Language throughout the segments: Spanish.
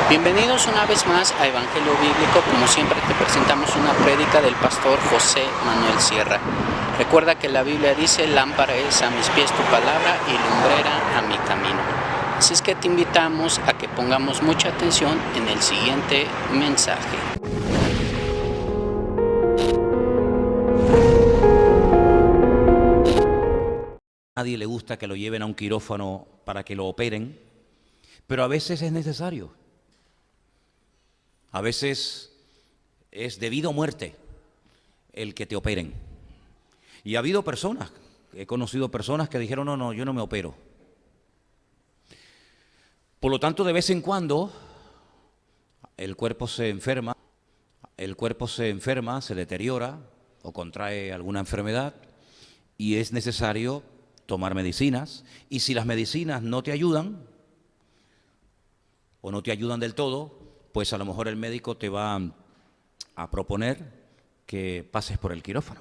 Bienvenidos una vez más a Evangelio Bíblico. Como siempre te presentamos una prédica del pastor José Manuel Sierra. Recuerda que la Biblia dice: lámpara es a mis pies tu palabra y lumbrera a mi camino. Así es que te invitamos a que pongamos mucha atención en el siguiente mensaje. A nadie le gusta que lo lleven a un quirófano para que lo operen, pero a veces es necesario. A veces es de vida o muerte el que te operen. Y ha habido personas, he conocido personas que dijeron: no, yo no me opero. Por lo tanto, de vez en cuando el cuerpo se enferma, se deteriora o contrae alguna enfermedad y es necesario tomar medicinas. Y si las medicinas no te ayudan o no te ayudan del todo, pues a lo mejor el médico te va a proponer que pases por el quirófano.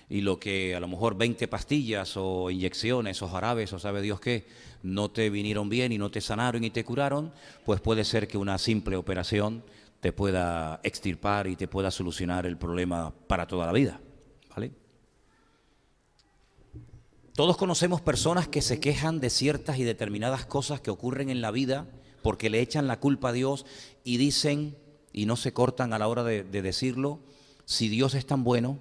Y lo que a lo mejor 20 pastillas o inyecciones o jarabes o sabe Dios qué no te vinieron bien y no te sanaron y te curaron, pues puede ser que una simple operación te pueda extirpar y te pueda solucionar el problema para toda la vida, ¿vale? Todos conocemos personas que se quejan de ciertas y determinadas cosas que ocurren en la vida porque le echan la culpa a Dios y dicen, y no se cortan a la hora de decirlo: si Dios es tan bueno,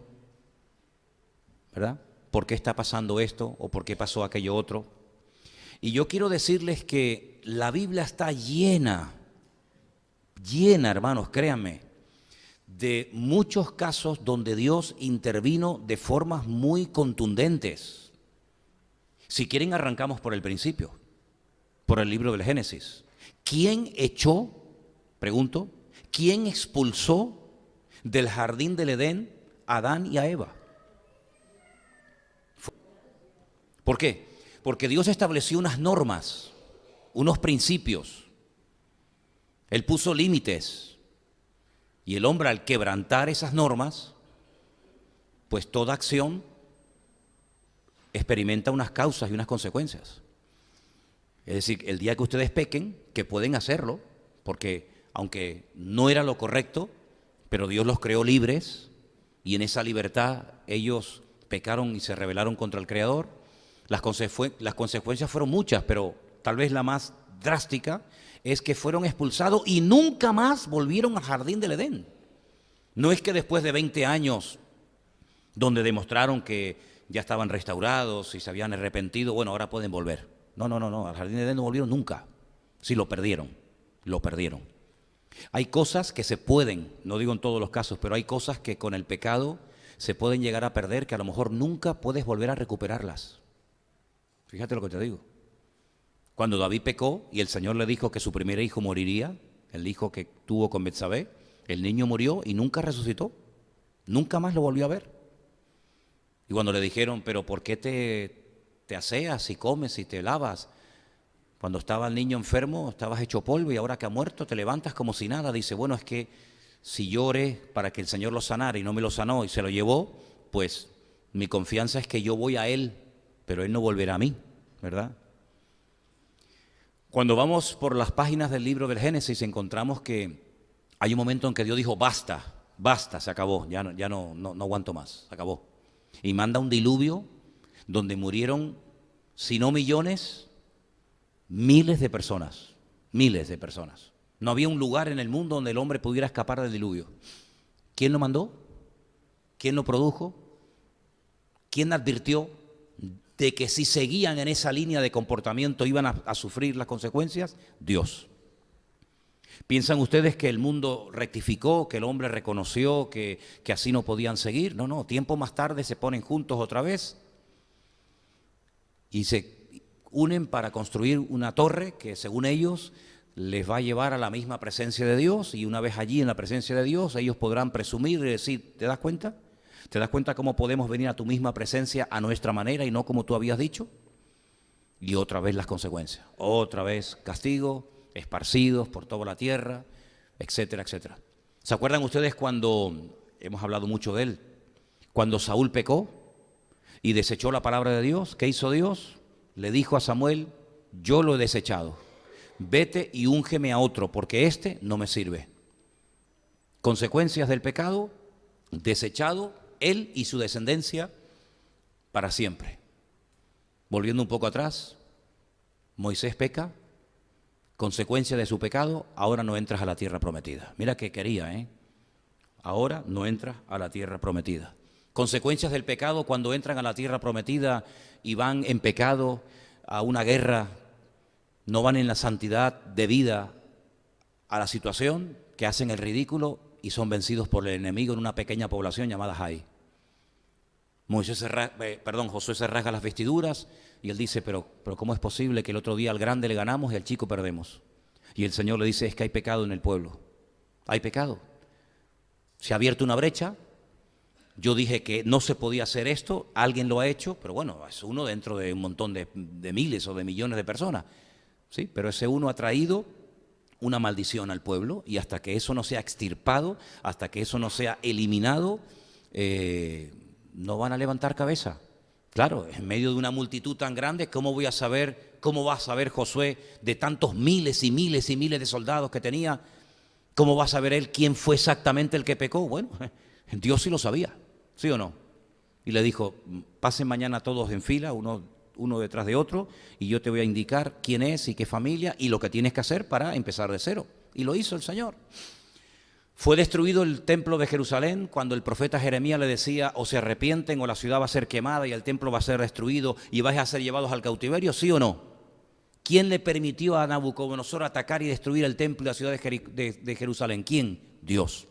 ¿verdad? ¿Por qué está pasando esto o por qué pasó aquello otro? Y yo quiero decirles que la Biblia está llena, hermanos, créanme, de muchos casos donde Dios intervino de formas muy contundentes. Si quieren, arrancamos por el principio, por el libro del Génesis. ¿Quién echó, pregunto, quién expulsó del jardín del Edén a Adán y a Eva? ¿Por qué? Porque Dios estableció unas normas, unos principios. Él puso límites. Y el hombre, al quebrantar esas normas, pues toda acción experimenta unas causas y unas consecuencias. Es decir, el día que ustedes pequen, que pueden hacerlo, porque aunque no era lo correcto, pero Dios los creó libres y en esa libertad ellos pecaron y se rebelaron contra el Creador. Las consecuencias fueron muchas, pero tal vez la más drástica es que fueron expulsados y nunca más volvieron al jardín del Edén. No es que después de 20 años, donde demostraron que ya estaban restaurados y se habían arrepentido, bueno, ahora pueden volver. No, al jardín del Edén no volvieron nunca. Sí, lo perdieron. Hay cosas que se pueden, no digo en todos los casos, pero hay cosas que con el pecado se pueden llegar a perder, que a lo mejor nunca puedes volver a recuperarlas. Fíjate lo que te digo. Cuando David pecó y el Señor le dijo que su primer hijo moriría, el hijo que tuvo con Betsabé, el niño murió y nunca resucitó. Nunca más lo volvió a ver. Y cuando le dijeron: pero ¿por qué te aseas y comes y te lavas? Cuando estaba el niño enfermo estabas hecho polvo y ahora que ha muerto te levantas como si nada. Dice: bueno, es que si yo oré para que el Señor lo sanara y no me lo sanó y se lo llevó, pues mi confianza es que yo voy a Él, pero Él no volverá a mí, ¿verdad? Cuando vamos por las páginas del libro del Génesis encontramos que hay un momento en que Dios dijo: basta, se acabó, ya no aguanto más, se acabó. Y manda un diluvio donde murieron, si no millones, miles de personas. No había un lugar en el mundo donde el hombre pudiera escapar del diluvio. ¿Quién lo mandó? ¿Quién lo produjo? ¿Quién advirtió de que si seguían en esa línea de comportamiento iban a sufrir las consecuencias? Dios. ¿Piensan ustedes que el mundo rectificó, que el hombre reconoció que así no podían seguir? No, tiempo más tarde se ponen juntos otra vez y se unen para construir una torre que, según ellos, les va a llevar a la misma presencia de Dios, y una vez allí en la presencia de Dios ellos podrán presumir y decir: ¿te das cuenta? ¿Te das cuenta cómo podemos venir a tu misma presencia a nuestra manera y no como tú habías dicho? Y otra vez las consecuencias, otra vez castigo, esparcidos por toda la tierra, etcétera, etcétera. ¿Se acuerdan ustedes cuando, hemos hablado mucho de él, cuando Saúl pecó y desechó la palabra de Dios? ¿Qué hizo Dios? Le dijo a Samuel: yo lo he desechado. Vete y úngeme a otro, porque este no me sirve. Consecuencias del pecado, desechado él y su descendencia para siempre. Volviendo un poco atrás, Moisés peca, consecuencia de su pecado, ahora no entras a la tierra prometida. Mira que quería, ahora no entras a la tierra prometida. Consecuencias del pecado cuando entran a la tierra prometida y van en pecado a una guerra, no van en la santidad debida a la situación, que hacen el ridículo y son vencidos por el enemigo en una pequeña población llamada Jai. Josué se rasga las vestiduras y él dice, pero ¿cómo es posible que el otro día al grande le ganamos y al chico perdemos? Y el Señor le dice, es que hay pecado en el pueblo. Hay pecado. Se ha abierto una brecha. Yo dije que no se podía hacer esto, alguien lo ha hecho, pero bueno, es uno dentro de un montón de miles o de millones de personas. Sí, pero ese uno ha traído una maldición al pueblo y hasta que eso no sea extirpado, hasta que eso no sea eliminado, no van a levantar cabeza. Claro, en medio de una multitud tan grande, ¿cómo va a saber Josué de tantos miles y miles y miles de soldados que tenía? ¿Cómo va a saber él quién fue exactamente el que pecó? Bueno, Dios sí lo sabía, ¿sí o no? Y le dijo, pasen mañana todos en fila, uno detrás de otro, y yo te voy a indicar quién es y qué familia y lo que tienes que hacer para empezar de cero. Y lo hizo el Señor. Fue destruido el templo de Jerusalén cuando el profeta Jeremías le decía, o se arrepienten o la ciudad va a ser quemada y el templo va a ser destruido y vais a ser llevados al cautiverio, ¿sí o no? ¿Quién le permitió a Nabucodonosor atacar y destruir el templo y la ciudad de Jerusalén? ¿Quién? Dios.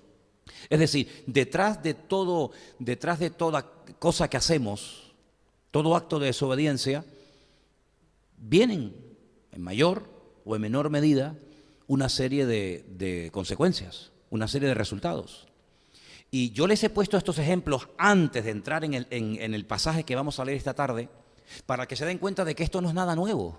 Es decir, detrás de toda cosa que hacemos, todo acto de desobediencia, vienen en mayor o en menor medida una serie de consecuencias, una serie de resultados. Y yo les he puesto estos ejemplos antes de entrar en el pasaje que vamos a leer esta tarde, para que se den cuenta de que esto no es nada nuevo.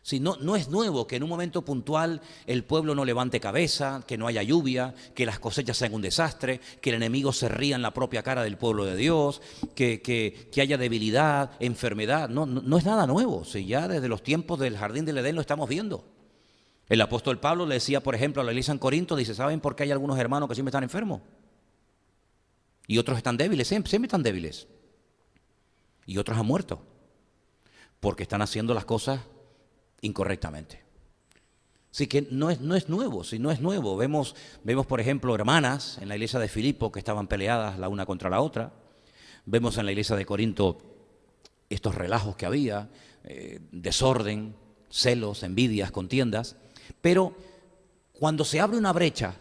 Si no es nuevo que en un momento puntual el pueblo no levante cabeza, que no haya lluvia, que las cosechas sean un desastre, que el enemigo se ría en la propia cara del pueblo de Dios, que haya debilidad, enfermedad. No es nada nuevo. Si ya desde los tiempos del Jardín del Edén lo estamos viendo. El apóstol Pablo le decía, por ejemplo, a la iglesia en Corinto, dice, ¿saben por qué hay algunos hermanos que siempre están enfermos? Y otros están débiles, siempre están débiles. Y otros han muerto, porque están haciendo las cosas incorrectamente. Así que no es nuevo, si no es nuevo. Vemos, por ejemplo, hermanas en la iglesia de Filipo que estaban peleadas la una contra la otra. Vemos en la iglesia de Corinto estos relajos que había, desorden, celos, envidias, contiendas. Pero cuando se abre una brecha,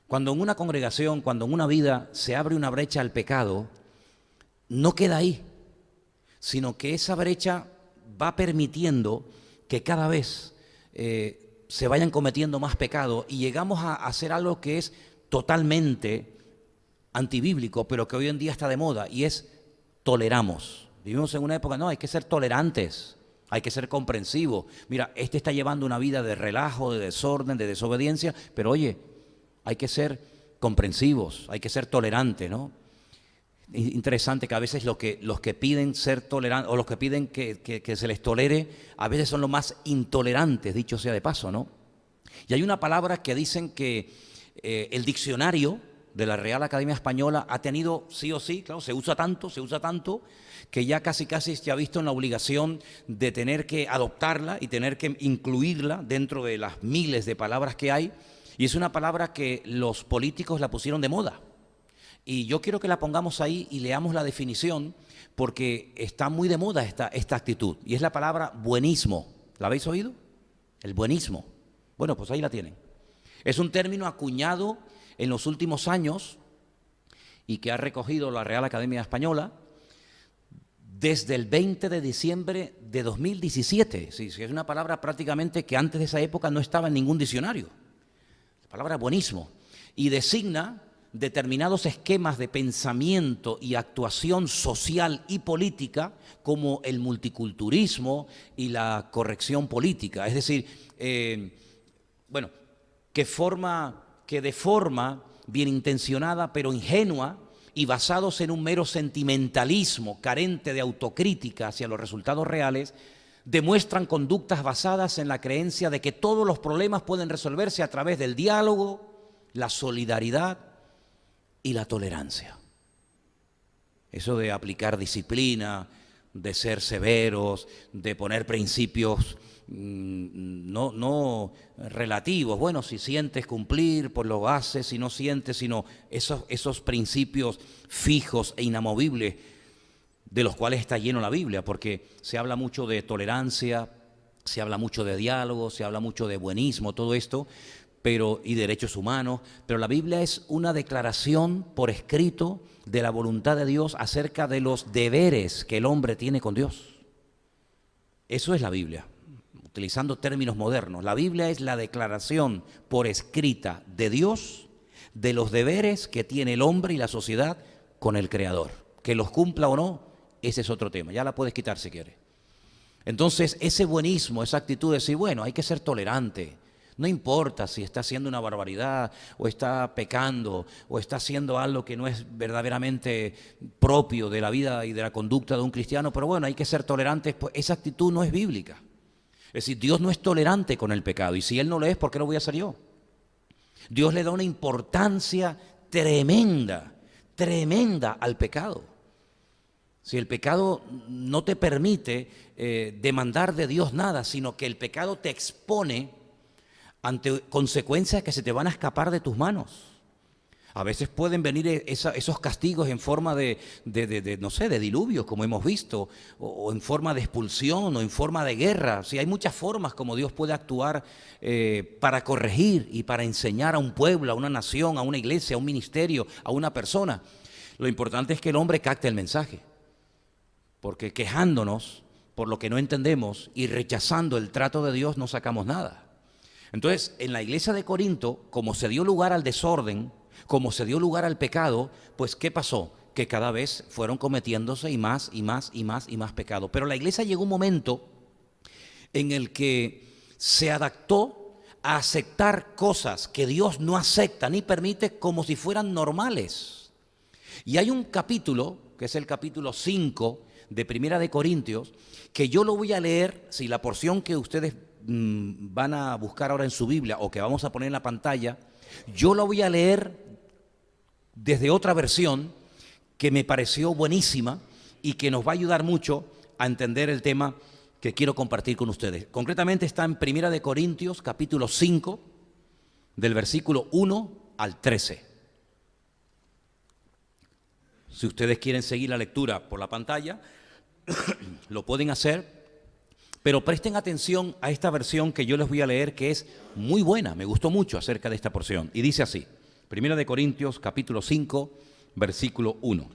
cuando en una congregación, cuando en una vida se abre una brecha al pecado, no queda ahí, sino que esa brecha va permitiendo que cada vez se vayan cometiendo más pecados y llegamos a hacer algo que es totalmente antibíblico, pero que hoy en día está de moda, y es toleramos. Vivimos en una época, no, hay que ser tolerantes, hay que ser comprensivos. Mira, este está llevando una vida de relajo, de desorden, de desobediencia, pero oye, hay que ser comprensivos, hay que ser tolerantes, ¿no? Interesante que a veces los que piden ser tolerantes o los que piden que se les tolere, a veces son los más intolerantes, dicho sea de paso, ¿no? Y hay una palabra que dicen que el diccionario de la Real Academia Española ha tenido sí o sí, claro, se usa tanto, que ya casi se ha visto en la obligación de tener que adoptarla y tener que incluirla dentro de las miles de palabras que hay, y es una palabra que los políticos la pusieron de moda. Y yo quiero que la pongamos ahí y leamos la definición, porque está muy de moda esta actitud, y es la palabra buenismo. ¿La habéis oído? El buenismo. Bueno, pues ahí la tienen. Es un término acuñado en los últimos años y que ha recogido la Real Academia Española desde el 20 de diciembre de 2017. Sí, es una palabra prácticamente que antes de esa época no estaba en ningún diccionario. La palabra buenismo. Y designa determinados esquemas de pensamiento y actuación social y política, como el multiculturalismo y la corrección política. Es decir, que de forma bien intencionada pero ingenua y basados en un mero sentimentalismo carente de autocrítica hacia los resultados reales, demuestran conductas basadas en la creencia de que todos los problemas pueden resolverse a través del diálogo, la solidaridad y la tolerancia. Eso de aplicar disciplina, de ser severos, de poner principios no relativos. Bueno, si sientes cumplir, pues lo haces, si no sientes, sino esos principios fijos e inamovibles de los cuales está lleno la Biblia, porque se habla mucho de tolerancia, se habla mucho de diálogo, se habla mucho de buenismo, todo esto, y derechos humanos, pero la Biblia es una declaración por escrito de la voluntad de Dios acerca de los deberes que el hombre tiene con Dios. Eso es la Biblia, utilizando términos modernos. La Biblia es la declaración por escrita de Dios de los deberes que tiene el hombre y la sociedad con el Creador. Que los cumpla o no, ese es otro tema, ya la puedes quitar si quieres. Entonces, ese buenismo, esa actitud de decir, bueno, hay que ser tolerante. No importa si está haciendo una barbaridad o está pecando o está haciendo algo que no es verdaderamente propio de la vida y de la conducta de un cristiano, pero bueno, hay que ser tolerantes, pues esa actitud no es bíblica. Es decir, Dios no es tolerante con el pecado, y si Él no lo es, ¿por qué lo voy a hacer yo? Dios le da una importancia tremenda, tremenda al pecado. Si el pecado no te permite demandar de Dios nada, sino que el pecado te expone ante consecuencias que se te van a escapar de tus manos. A veces pueden venir esos castigos en forma de diluvios, como hemos visto, o en forma de expulsión, o en forma de guerra. Sí, hay muchas formas como Dios puede actuar para corregir y para enseñar a un pueblo, a una nación, a una iglesia, a un ministerio, a una persona. Lo importante es que el hombre capte el mensaje, porque quejándonos por lo que no entendemos y rechazando el trato de Dios no sacamos nada. Entonces, en la iglesia de Corinto, como se dio lugar al desorden, como se dio lugar al pecado, pues ¿qué pasó? Que cada vez fueron cometiéndose y más pecado. Pero la iglesia llegó un momento en el que se adaptó a aceptar cosas que Dios no acepta ni permite como si fueran normales. Y hay un capítulo, que es el capítulo 5 de Primera de Corintios, que yo lo voy a leer, si la porción que ustedes van a buscar ahora en su Biblia o que vamos a poner en la pantalla, yo la voy a leer desde otra versión que me pareció buenísima y que nos va a ayudar mucho a entender el tema que quiero compartir con ustedes. Concretamente está en Primera de Corintios, capítulo 5, del versículo 1 al 13. Si ustedes quieren seguir la lectura por la pantalla, lo pueden hacer. Pero presten atención a esta versión que yo les voy a leer, que es muy buena, me gustó mucho acerca de esta porción. Y dice así, Primera de Corintios, capítulo 5, versículo 1.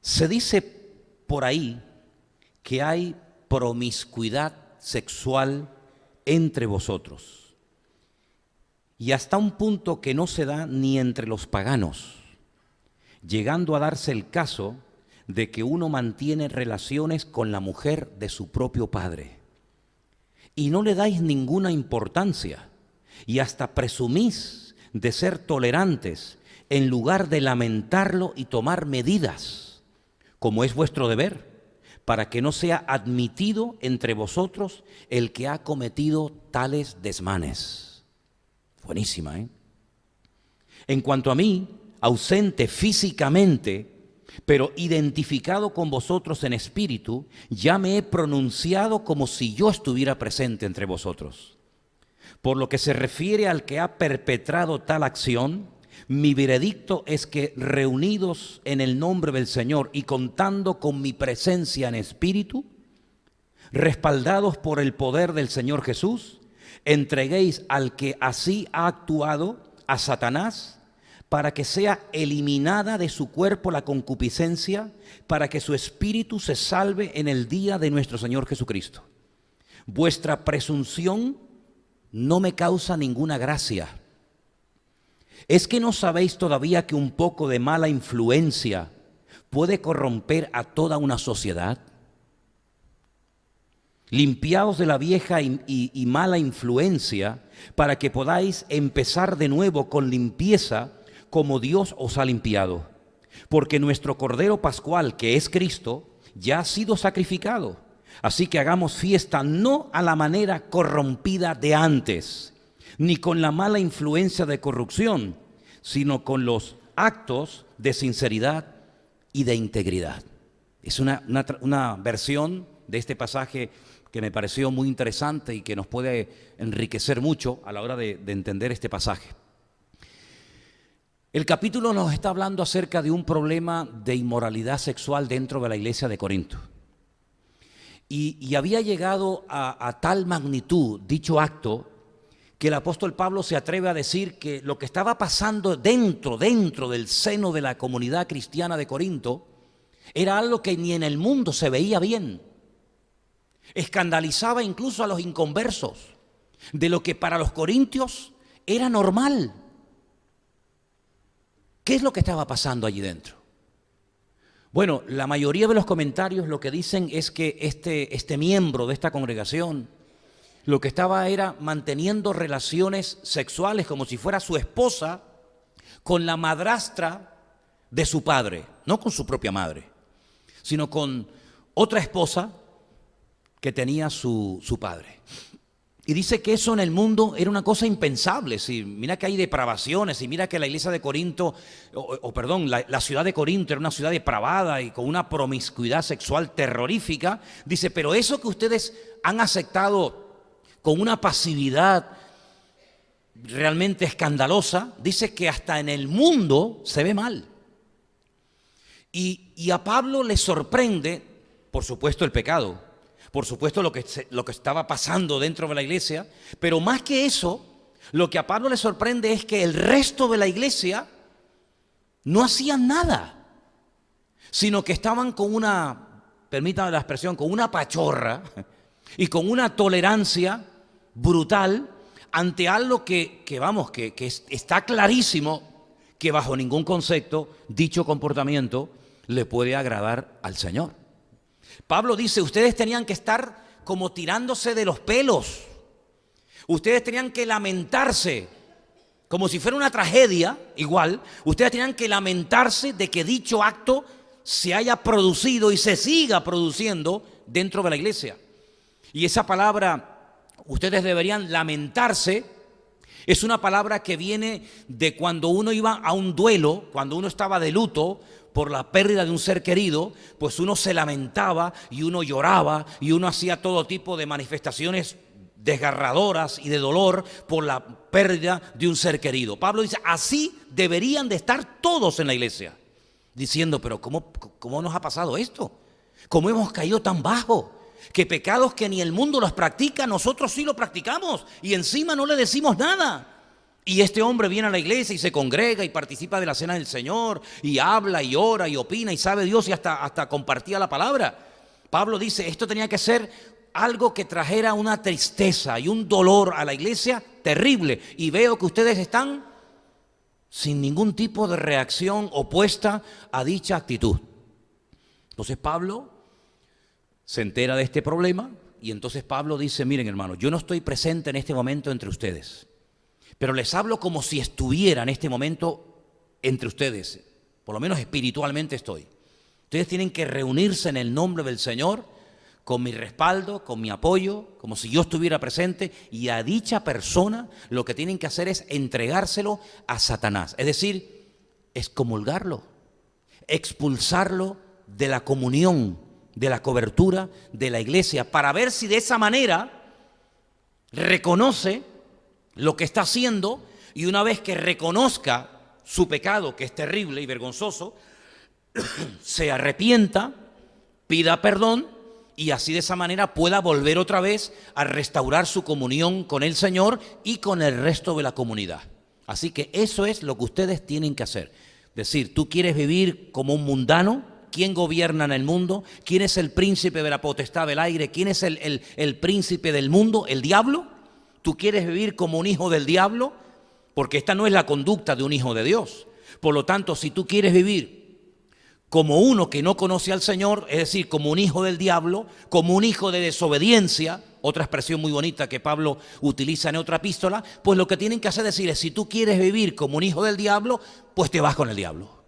Se dice por ahí que hay promiscuidad sexual entre vosotros, y hasta un punto que no se da ni entre los paganos, llegando a darse el caso de que uno mantiene relaciones con la mujer de su propio padre y no le dais ninguna importancia y hasta presumís de ser tolerantes en lugar de lamentarlo y tomar medidas, como es vuestro deber, para que no sea admitido entre vosotros el que ha cometido tales desmanes. Buenísima, ¿eh? En cuanto a mí, ausente físicamente, pero identificado con vosotros en espíritu, ya me he pronunciado como si yo estuviera presente entre vosotros. Por lo que se refiere al que ha perpetrado tal acción, mi veredicto es que, reunidos en el nombre del Señor y contando con mi presencia en espíritu, respaldados por el poder del Señor Jesús, entreguéis al que así ha actuado, a Satanás, para que sea eliminada de su cuerpo la concupiscencia, para que su espíritu se salve en el día de nuestro Señor Jesucristo. Vuestra presunción no me causa ninguna gracia. ¿Es que no sabéis todavía que un poco de mala influencia puede corromper a toda una sociedad? Limpiaos de la vieja y mala influencia, para que podáis empezar de nuevo con limpieza, como Dios os ha limpiado. Porque nuestro Cordero Pascual, que es Cristo, ya ha sido sacrificado. Así que hagamos fiesta no a la manera corrompida de antes, ni con la mala influencia de corrupción, sino con los actos de sinceridad y de integridad. Es una versión de este pasaje que me pareció muy interesante y que nos puede enriquecer mucho a la hora de entender este pasaje. El capítulo nos está hablando acerca de un problema de inmoralidad sexual dentro de la iglesia de Corinto. Y había llegado a tal magnitud dicho acto que el apóstol Pablo se atreve a decir que lo que estaba pasando dentro del seno de la comunidad cristiana de Corinto era algo que ni en el mundo se veía bien. Escandalizaba incluso a los inconversos de lo que para los corintios era normal. ¿Qué es lo que estaba pasando allí dentro? Bueno, la mayoría de los comentarios lo que dicen es que este miembro de esta congregación lo que estaba era manteniendo relaciones sexuales como si fuera su esposa con la madrastra de su padre, no con su propia madre, sino con otra esposa que tenía su padre. Y dice que eso en el mundo era una cosa impensable. Sí, mira que hay depravaciones, y mira que la iglesia de Corinto, la ciudad de Corinto era una ciudad depravada y con una promiscuidad sexual terrorífica. Dice, pero eso que ustedes han aceptado con una pasividad realmente escandalosa, dice que hasta en el mundo se ve mal. Y a Pablo le sorprende, por supuesto, el pecado. Por supuesto lo que estaba pasando dentro de la iglesia, pero más que eso, lo que a Pablo le sorprende es que el resto de la iglesia no hacían nada, sino que estaban con permítanme la expresión, con una pachorra y con una tolerancia brutal ante algo que está clarísimo que bajo ningún concepto dicho comportamiento le puede agradar al Señor. Pablo dice, ustedes tenían que estar como tirándose de los pelos. Ustedes tenían que lamentarse, como si fuera una tragedia, igual. Ustedes tenían que lamentarse de que dicho acto se haya producido y se siga produciendo dentro de la iglesia. Y esa palabra, ustedes deberían lamentarse, es una palabra que viene de cuando uno iba a un duelo, cuando uno estaba de luto por la pérdida de un ser querido, pues uno se lamentaba y uno lloraba y uno hacía todo tipo de manifestaciones desgarradoras y de dolor por la pérdida de un ser querido. Pablo dice, así deberían de estar todos en la iglesia, diciendo, pero ¿cómo nos ha pasado esto? ¿Cómo hemos caído tan bajo? Que pecados que ni el mundo los practica, nosotros sí los practicamos y encima no le decimos nada. Y este hombre viene a la iglesia y se congrega y participa de la cena del Señor y habla y ora y opina y sabe Dios y hasta compartía la palabra. Pablo dice, esto tenía que ser algo que trajera una tristeza y un dolor a la iglesia terrible. Y veo que ustedes están sin ningún tipo de reacción opuesta a dicha actitud. Entonces Pablo se entera de este problema y entonces Pablo dice, miren hermanos, yo no estoy presente en este momento entre ustedes, pero les hablo como si estuviera en este momento entre ustedes, por lo menos espiritualmente estoy. Ustedes tienen que reunirse en el nombre del Señor, con mi respaldo, con mi apoyo, como si yo estuviera presente, y a dicha persona lo que tienen que hacer es entregárselo a Satanás, es decir, excomulgarlo, expulsarlo de la comunión, de la cobertura de la iglesia, para ver si de esa manera reconoce lo que está haciendo, y una vez que reconozca su pecado, que es terrible y vergonzoso, se arrepienta, pida perdón y así de esa manera pueda volver otra vez a restaurar su comunión con el Señor y con el resto de la comunidad. Así que eso es lo que ustedes tienen que hacer. Es decir, tú quieres vivir como un mundano. ¿Quién gobierna en el mundo? ¿Quién es el príncipe de la potestad del aire? ¿Quién es el príncipe del mundo? ¿El diablo? ¿Tú quieres vivir como un hijo del diablo? Porque esta no es la conducta de un hijo de Dios. Por lo tanto, si tú quieres vivir como uno que no conoce al Señor, es decir, como un hijo del diablo, como un hijo de desobediencia, otra expresión muy bonita que Pablo utiliza en otra epístola, pues lo que tienen que hacer es decir, si tú quieres vivir como un hijo del diablo, pues te vas con el diablo.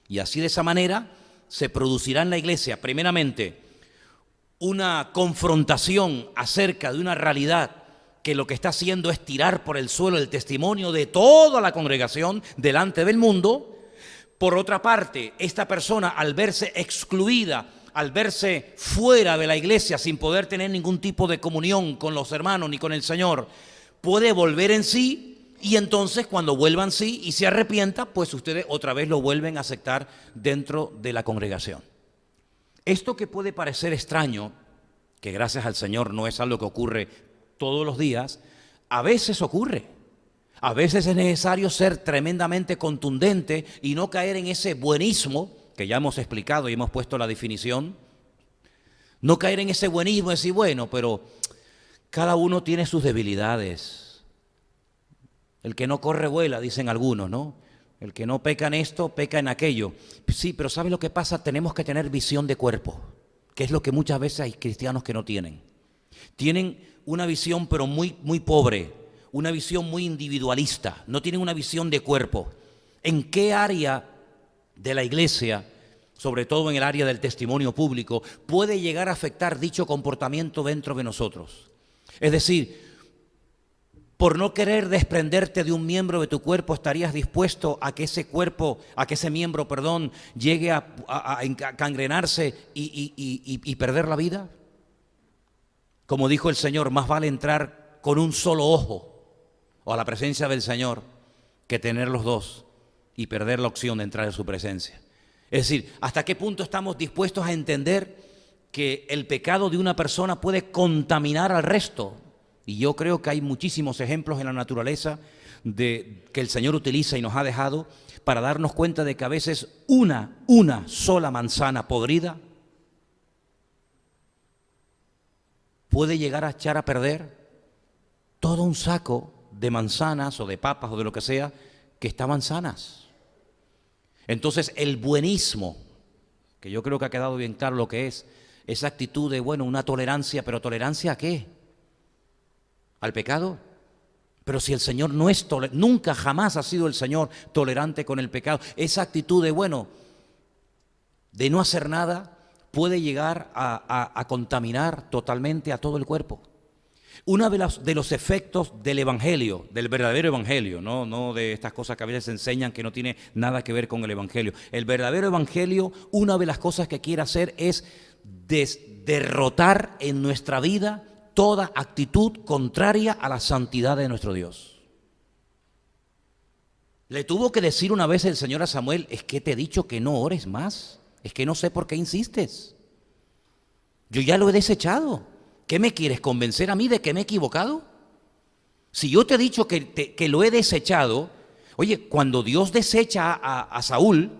Y así de esa manera se producirá en la iglesia, primeramente, una confrontación acerca de una realidad que lo que está haciendo es tirar por el suelo el testimonio de toda la congregación delante del mundo. Por otra parte, esta persona, al verse excluida, al verse fuera de la iglesia sin poder tener ningún tipo de comunión con los hermanos ni con el Señor, puede volver en sí, y entonces cuando vuelva en sí y se arrepienta, pues ustedes otra vez lo vuelven a aceptar dentro de la congregación. Esto que puede parecer extraño, que gracias al Señor no es algo que ocurre todos los días, a veces ocurre. A veces es necesario ser tremendamente contundente y no caer en ese buenismo, que ya hemos explicado y hemos puesto la definición. No caer en ese buenismo y decir, bueno, pero cada uno tiene sus debilidades. El que no corre vuela, dicen algunos, ¿no? El que no peca en esto, peca en aquello. Sí, pero ¿sabe lo que pasa? Tenemos que tener visión de cuerpo, que es lo que muchas veces hay cristianos que no tienen. Tienen una visión pero muy pobre, una visión muy individualista, no tienen una visión de cuerpo. ¿En qué área de la iglesia, sobre todo en el área del testimonio público, puede llegar a afectar dicho comportamiento dentro de nosotros? Es decir, por no querer desprenderte de un miembro de tu cuerpo, ¿estarías dispuesto a que ese miembro, llegue a encangrenarse y perder la vida? Como dijo el Señor, más vale entrar con un solo ojo o a la presencia del Señor que tener los dos y perder la opción de entrar en su presencia. Es decir, ¿hasta qué punto estamos dispuestos a entender que el pecado de una persona puede contaminar al resto? Y yo creo que hay muchísimos ejemplos en la naturaleza que el Señor utiliza y nos ha dejado para darnos cuenta de que a veces una sola manzana podrida puede llegar a echar a perder todo un saco de manzanas o de papas o de lo que sea que estaban sanas. Entonces el buenismo, que yo creo que ha quedado bien claro lo que es, esa actitud de, bueno, una tolerancia, pero ¿tolerancia a qué? ¿Al pecado? Pero si el Señor no es nunca jamás ha sido el Señor tolerante con el pecado. Esa actitud de, bueno, de no hacer nada, puede llegar a contaminar totalmente a todo el cuerpo. Uno de los efectos del evangelio, del verdadero evangelio, no de estas cosas que a veces enseñan que no tiene nada que ver con el evangelio. El verdadero evangelio, una de las cosas que quiere hacer es derrotar en nuestra vida toda actitud contraria a la santidad de nuestro Dios. Le tuvo que decir una vez el Señor a Samuel, es que te he dicho que no ores más, es que no sé por qué insistes. Yo ya lo he desechado. ¿Qué me quieres convencer a mí de que me he equivocado? Si yo te he dicho que lo he desechado, oye, cuando Dios desecha a Saúl,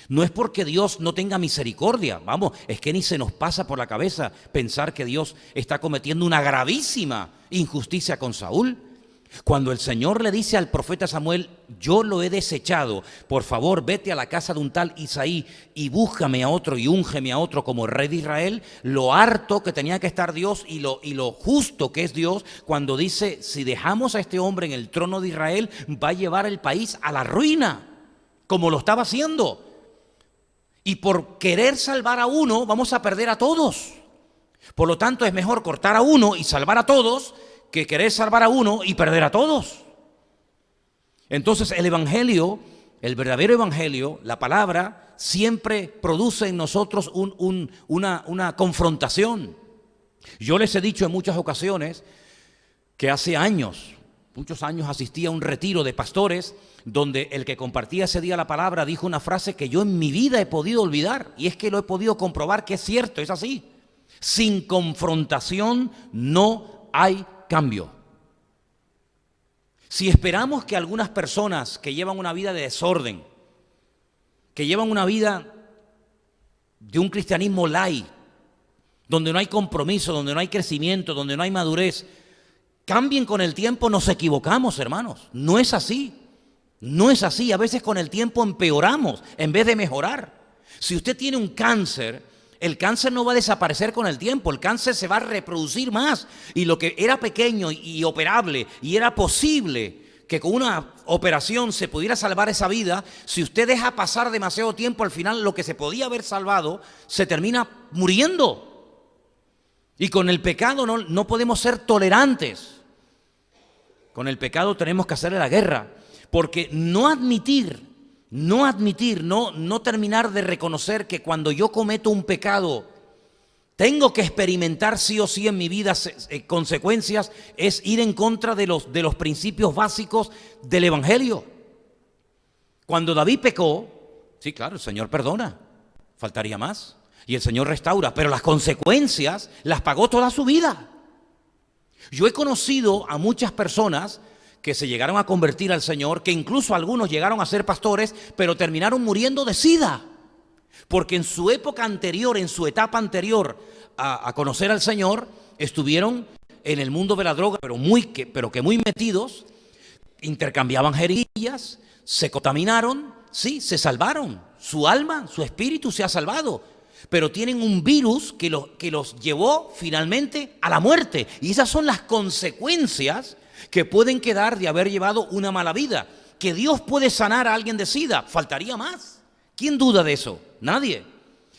no es porque Dios no tenga misericordia, vamos, es que ni se nos pasa por la cabeza pensar que Dios está cometiendo una gravísima injusticia con Saúl. Cuando el Señor le dice al profeta Samuel, yo lo he desechado, por favor vete a la casa de un tal Isaí y búscame a otro y úngeme a otro como rey de Israel, lo harto que tenía que estar Dios y lo justo que es Dios cuando dice, si dejamos a este hombre en el trono de Israel, va a llevar el país a la ruina, como lo estaba haciendo. Y por querer salvar a uno, vamos a perder a todos. Por lo tanto, es mejor cortar a uno y salvar a todos que querer salvar a uno y perder a todos. Entonces el evangelio, el verdadero evangelio, la palabra, siempre produce en nosotros una confrontación. Yo les he dicho en muchas ocasiones que hace años, muchos años, asistí a un retiro de pastores donde el que compartía ese día la palabra dijo una frase que yo en mi vida he podido olvidar, y es que lo he podido comprobar que es cierto, es así. Sin confrontación no hay cambio. Si esperamos que algunas personas que llevan una vida de desorden, que llevan una vida de un cristianismo light, donde no hay compromiso, donde no hay crecimiento, donde no hay madurez, cambien con el tiempo, nos equivocamos, hermanos. No es así. No es así. A veces con el tiempo empeoramos en vez de mejorar. Si usted tiene un cáncer, el cáncer no va a desaparecer con el tiempo, el cáncer se va a reproducir más. Y lo que era pequeño y operable y era posible que con una operación se pudiera salvar esa vida, si usted deja pasar demasiado tiempo, al final lo que se podía haber salvado se termina muriendo. Y con el pecado no podemos ser tolerantes. Con el pecado tenemos que hacerle la guerra, porque no terminar de reconocer que cuando yo cometo un pecado tengo que experimentar sí o sí en mi vida consecuencias, es ir en contra de los principios básicos del Evangelio. Cuando David pecó, sí, claro, el Señor perdona, faltaría más, y el Señor restaura, pero las consecuencias las pagó toda su vida. Yo he conocido a muchas personas que se llegaron a convertir al Señor, que incluso algunos llegaron a ser pastores, pero terminaron muriendo de SIDA. Porque en su época anterior, en su etapa anterior a conocer al Señor, estuvieron en el mundo de la droga, pero que muy metidos, intercambiaban jeringas, se contaminaron, sí, se salvaron. Su alma, su espíritu se ha salvado. Pero tienen un virus que los llevó finalmente a la muerte. Y esas son las consecuencias que pueden quedar de haber llevado una mala vida. Que Dios puede sanar a alguien de SIDA, faltaría más. ¿Quién duda de eso? Nadie.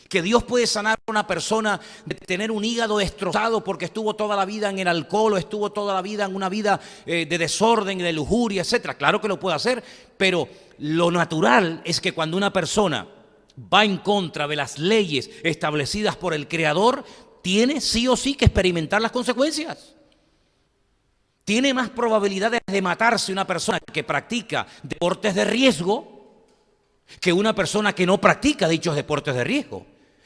Que Dios puede sanar a una persona de tener un hígado destrozado porque estuvo toda la vida en el alcohol o estuvo toda la vida en una vida de desorden, de lujuria, etcétera. Claro que lo puede hacer, pero lo natural es que cuando una persona va en contra de las leyes establecidas por el Creador, tiene sí o sí que experimentar las consecuencias. Tiene más probabilidades de matarse una persona que practica deportes de riesgo que una persona que no practica dichos deportes de riesgo.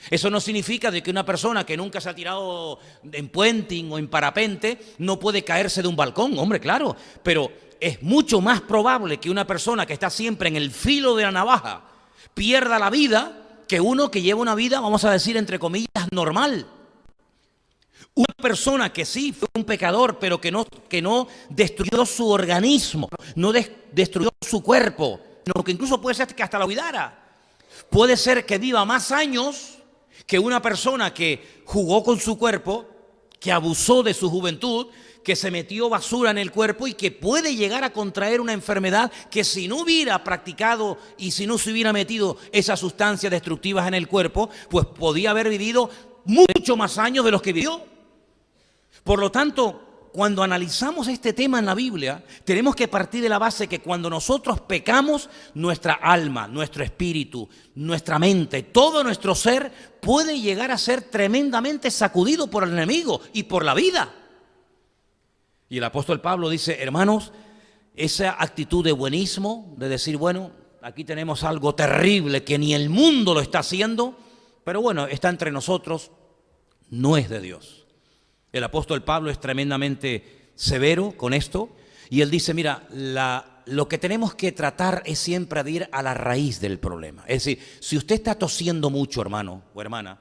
Eso no significa de que una persona que nunca se ha tirado en puenting o en parapente no puede caerse de un balcón, hombre, claro, pero es mucho más probable que una persona que está siempre en el filo de la navaja pierda la vida que uno que lleva una vida, vamos a decir, entre comillas, normal. Una persona que sí fue un pecador, pero que no destruyó su organismo, no destruyó su cuerpo, sino que incluso puede ser que hasta lo olvidara. Puede ser que viva más años que una persona que jugó con su cuerpo, que abusó de su juventud, que se metió basura en el cuerpo y que puede llegar a contraer una enfermedad que si no hubiera practicado y si no se hubiera metido esas sustancias destructivas en el cuerpo, pues podía haber vivido mucho más años de los que vivió. Por lo tanto, cuando analizamos este tema en la Biblia, tenemos que partir de la base que cuando nosotros pecamos, nuestra alma, nuestro espíritu, nuestra mente, todo nuestro ser puede llegar a ser tremendamente sacudido por el enemigo y por la vida. Y el apóstol Pablo dice, hermanos, esa actitud de buenismo, de decir, bueno, aquí tenemos algo terrible que ni el mundo lo está haciendo, pero bueno, está entre nosotros, no es de Dios. El apóstol Pablo es tremendamente severo con esto y él dice, mira, lo que tenemos que tratar es siempre de ir a la raíz del problema. Es decir, si usted está tosiendo mucho, hermano o hermana,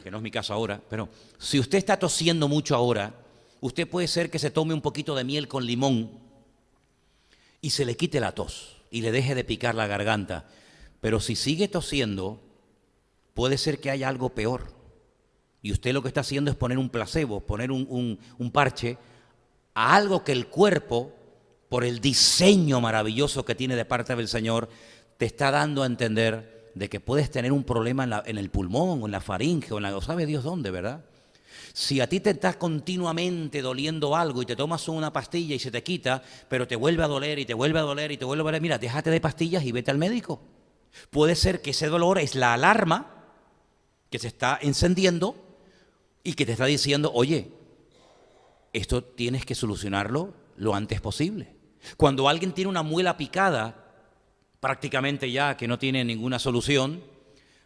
que no es mi caso ahora, pero si usted está tosiendo mucho ahora, usted puede ser que se tome un poquito de miel con limón y se le quite la tos y le deje de picar la garganta. Pero si sigue tosiendo, puede ser que haya algo peor. Y usted lo que está haciendo es poner un placebo, poner un parche a algo que el cuerpo, por el diseño maravilloso que tiene de parte del Señor, te está dando a entender de que puedes tener un problema en el pulmón, o en la faringe, o en la, ¿sabe Dios dónde, verdad? Si a ti te está continuamente doliendo algo y te tomas una pastilla y se te quita, pero te vuelve a doler y te vuelve a doler y te vuelve a doler, mira, déjate de pastillas y vete al médico. Puede ser que ese dolor es la alarma que se está encendiendo y que te está diciendo, oye, esto tienes que solucionarlo lo antes posible. Cuando alguien tiene una muela picada, prácticamente ya que no tiene ninguna solución,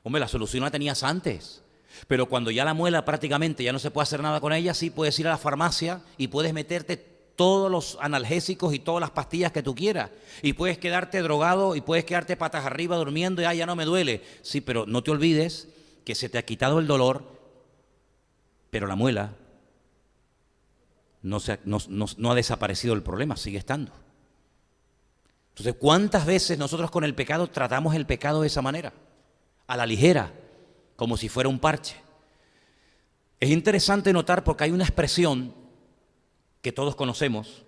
hombre, la solución la tenías antes. Pero cuando ya la muela prácticamente ya no se puede hacer nada con ella, sí puedes ir a la farmacia y puedes meterte todos los analgésicos y todas las pastillas que tú quieras. Y puedes quedarte drogado y puedes quedarte patas arriba durmiendo y ya no me duele. Sí, pero no te olvides que se te ha quitado el dolor, pero la muela no ha desaparecido el problema, sigue estando. Entonces, ¿cuántas veces nosotros con el pecado tratamos el pecado de esa manera? A la ligera, como si fuera un parche. Es interesante notar porque hay una expresión que todos conocemos,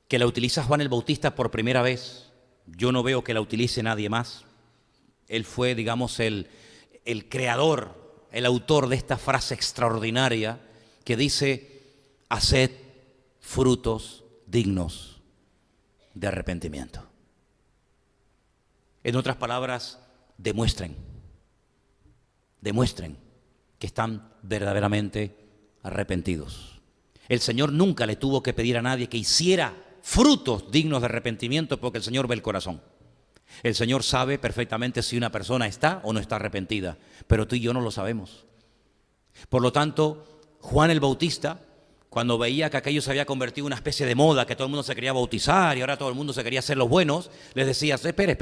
que la utiliza Juan el Bautista por primera vez. Yo no veo que la utilice nadie más. Él fue, digamos, el creador el autor de esta frase extraordinaria que dice: haced frutos dignos de arrepentimiento. En otras palabras, demuestren que están verdaderamente arrepentidos. El Señor nunca le tuvo que pedir a nadie que hiciera frutos dignos de arrepentimiento, porque el Señor ve el corazón. El Señor sabe perfectamente si una persona está o no está arrepentida, pero tú y yo no lo sabemos. Por lo tanto, Juan el Bautista, cuando veía que aquello se había convertido en una especie de moda, que todo el mundo se quería bautizar y ahora todo el mundo se quería hacer los buenos, les decía: espere.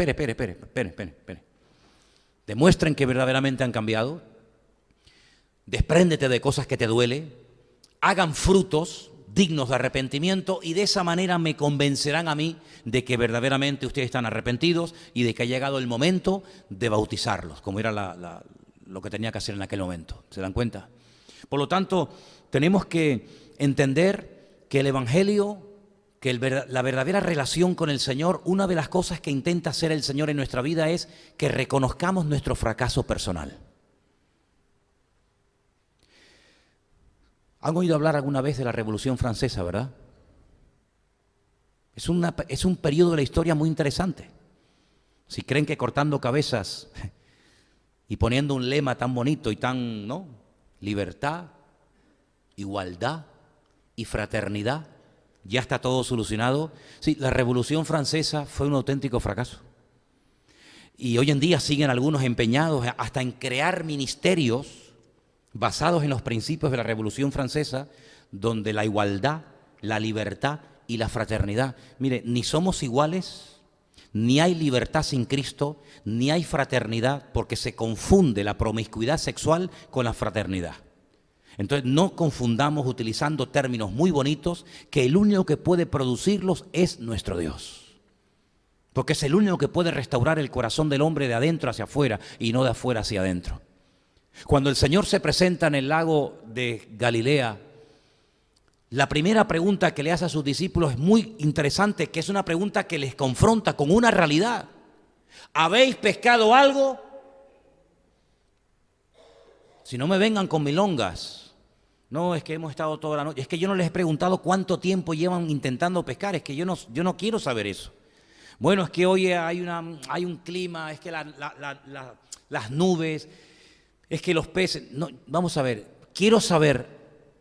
Demuestren que verdaderamente han cambiado. Despréndete de cosas que te duelen. Hagan frutos dignos de arrepentimiento y de esa manera me convencerán a mí de que verdaderamente ustedes están arrepentidos y de que ha llegado el momento de bautizarlos, como era lo que tenía que hacer en aquel momento. ¿Se dan cuenta? Por lo tanto, tenemos que entender que el Evangelio, que la verdadera relación con el Señor, una de las cosas que intenta hacer el Señor en nuestra vida es que reconozcamos nuestro fracaso personal. ¿Han oído hablar alguna vez de la Revolución Francesa, verdad? Es un periodo de la historia muy interesante. Si creen que cortando cabezas y poniendo un lema tan bonito y tan, ¿no?, libertad, igualdad y fraternidad, ya está todo solucionado. Sí, la Revolución Francesa fue un auténtico fracaso. Y hoy en día siguen algunos empeñados hasta en crear ministerios basados en los principios de la Revolución Francesa, donde la igualdad, la libertad y la fraternidad. Mire, ni somos iguales, ni hay libertad sin Cristo, ni hay fraternidad, porque se confunde la promiscuidad sexual con la fraternidad. Entonces no confundamos utilizando términos muy bonitos, que el único que puede producirlos es nuestro Dios. Porque es el único que puede restaurar el corazón del hombre de adentro hacia afuera y no de afuera hacia adentro. Cuando el Señor se presenta en el lago de Galilea, la primera pregunta que le hace a sus discípulos es muy interesante, que es una pregunta que les confronta con una realidad. ¿Habéis pescado algo? Si no me vengan con milongas. No, es que hemos estado toda la noche. Es que yo no les he preguntado cuánto tiempo llevan intentando pescar. Es que yo no quiero saber eso. Bueno, es que hoy hay un clima, es que las nubes, es que los peces. No, vamos a ver, quiero saber,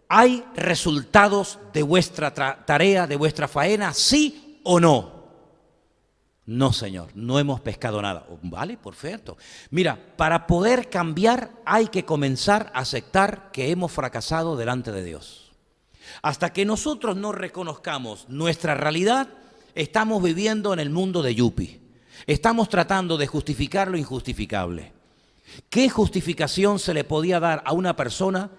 ¿hay resultados de vuestra tarea, de vuestra faena, sí o no? No, Señor, no hemos pescado nada. Vale, perfecto. Mira, para poder cambiar hay que comenzar a aceptar que hemos fracasado delante de Dios. Hasta que nosotros no reconozcamos nuestra realidad, estamos viviendo en el mundo de Yupi. Estamos tratando de justificar lo injustificable. ¿Qué justificación se le podía dar a una persona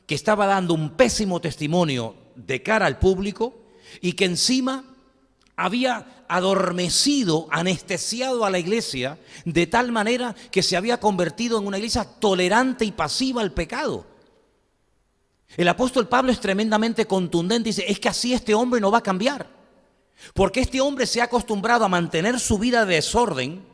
que estaba dando un pésimo testimonio de cara al público y que encima había adormecido, anestesiado a la iglesia de tal manera que se había convertido en una iglesia tolerante y pasiva al pecado? El apóstol Pablo es tremendamente contundente y dice: es que así este hombre no va a cambiar, porque este hombre se ha acostumbrado a mantener su vida de desorden,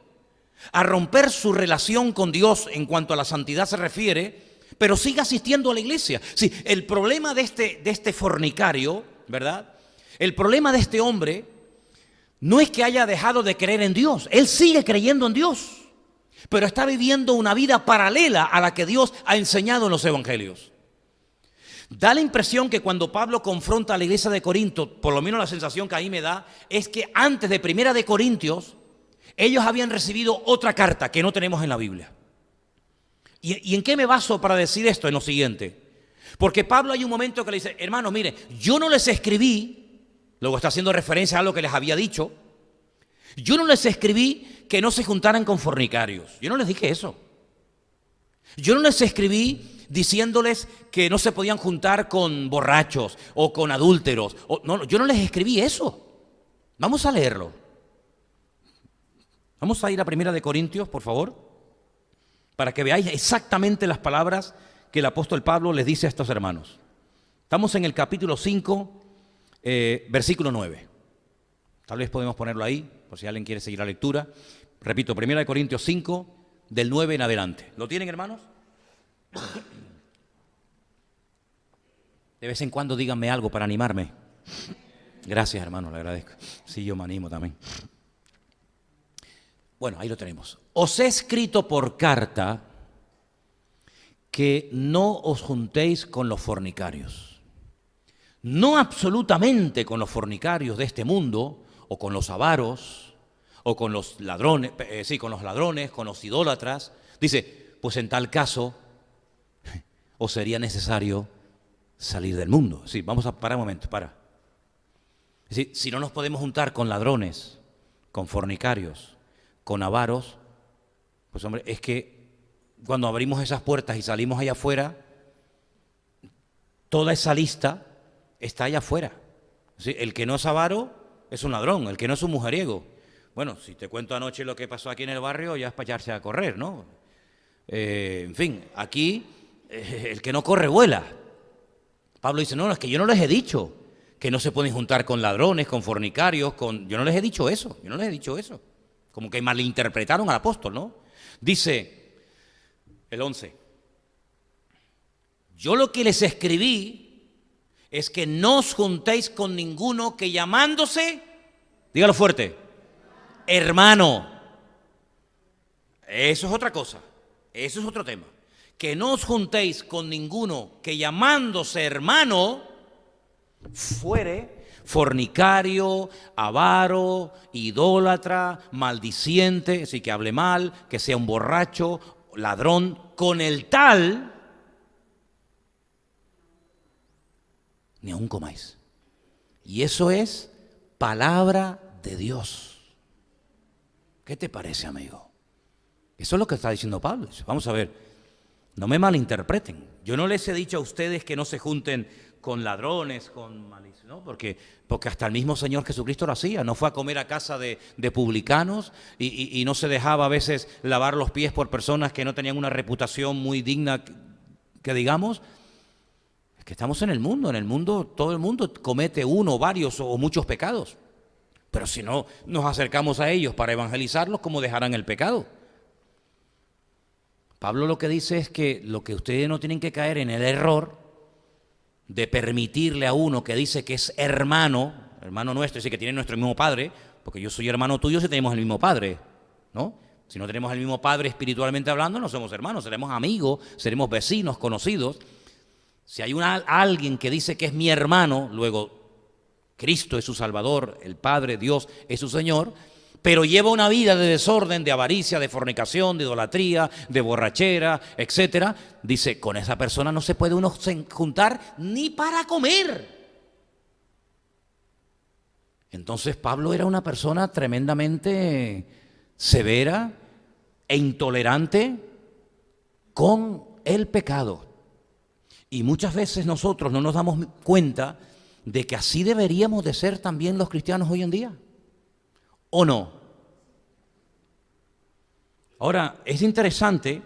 a romper su relación con Dios en cuanto a la santidad se refiere, pero sigue asistiendo a la iglesia. Sí, el problema de este fornicario, ¿verdad? El problema de este hombre no es que haya dejado de creer en Dios. Él sigue creyendo en Dios, pero está viviendo una vida paralela a la que Dios ha enseñado en los evangelios. Da la impresión que cuando Pablo confronta a la iglesia de Corinto, por lo menos la sensación que ahí me da, es que antes de Primera de Corintios, ellos habían recibido otra carta que no tenemos en la Biblia. ¿Y en qué me baso para decir esto? En lo siguiente. Porque Pablo hay un momento que le dice: hermano, mire, yo no les escribí, luego está haciendo referencia a lo que les había dicho, yo no les escribí que no se juntaran con fornicarios. Yo no les dije eso. Yo no les escribí diciéndoles que no se podían juntar con borrachos o con adúlteros. No, yo no les escribí eso. Vamos a leerlo. Vamos a ir a Primera de Corintios, por favor, para que veáis exactamente las palabras que el apóstol Pablo les dice a estos hermanos. Estamos en el capítulo 5, versículo 9. Tal vez podemos ponerlo ahí, por si alguien quiere seguir la lectura. Repito, 1 Corintios 5, del 9 en adelante. ¿Lo tienen, hermanos? De vez en cuando díganme algo para animarme. Gracias, hermano, le agradezco. Sí, yo me animo también. Bueno, ahí lo tenemos. Os he escrito por carta que no os juntéis con los fornicarios. No absolutamente con los fornicarios de este mundo, o con los avaros, o con los ladrones, con los idólatras. Dice, pues en tal caso, os sería necesario salir del mundo. Sí, vamos a parar un momento, para. Es decir, si no nos podemos juntar con ladrones, con fornicarios, con avaros, pues hombre, es que cuando abrimos esas puertas y salimos allá afuera, toda esa lista está allá afuera. ¿Sí? El que no es avaro es un ladrón, el que no es un mujeriego. Bueno, si te cuento anoche lo que pasó aquí en el barrio, ya es para echarse a correr, ¿no? En fin, aquí el que no corre vuela. Pablo dice, no, es que yo no les he dicho que no se pueden juntar con ladrones, con fornicarios, yo no les he dicho eso, Como que malinterpretaron al apóstol, ¿no? Dice el 11, yo lo que les escribí es que no os juntéis con ninguno que llamándose, dígalo fuerte, hermano. Eso es otra cosa, eso es otro tema. Que no os juntéis con ninguno que llamándose hermano fuere fornicario, avaro, idólatra, maldiciente, así que hable mal, que sea un borracho, ladrón, con el tal, ni aun comáis. Y eso es palabra de Dios. ¿Qué te parece, amigo? Eso es lo que está diciendo Pablo. Vamos a ver, no me malinterpreten. Yo no les he dicho a ustedes que no se junten con ladrones, con malicia, ¿no? Porque hasta el mismo Señor Jesucristo lo hacía. No fue a comer a casa de publicanos y no se dejaba a veces lavar los pies por personas que no tenían una reputación muy digna, que digamos. Es que estamos en el mundo todo el mundo comete uno, varios o muchos pecados. Pero si no nos acercamos a ellos para evangelizarlos, ¿cómo dejarán el pecado? Pablo lo que dice es que lo que ustedes no tienen que caer en el error de permitirle a uno que dice que es hermano nuestro, es decir, que tiene nuestro mismo padre, porque yo soy hermano tuyo si tenemos el mismo padre, ¿no? Si no tenemos el mismo padre espiritualmente hablando, no somos hermanos, seremos amigos, seremos vecinos, conocidos. Si hay alguien que dice que es mi hermano, luego Cristo es su Salvador, el Padre, Dios es su Señor, pero lleva una vida de desorden, de avaricia, de fornicación, de idolatría, de borrachera, etcétera, dice, con esa persona no se puede uno juntar ni para comer. Entonces Pablo era una persona tremendamente severa e intolerante con el pecado. Y muchas veces nosotros no nos damos cuenta de que así deberíamos de ser también los cristianos hoy en día. ¿O no? Ahora, es interesante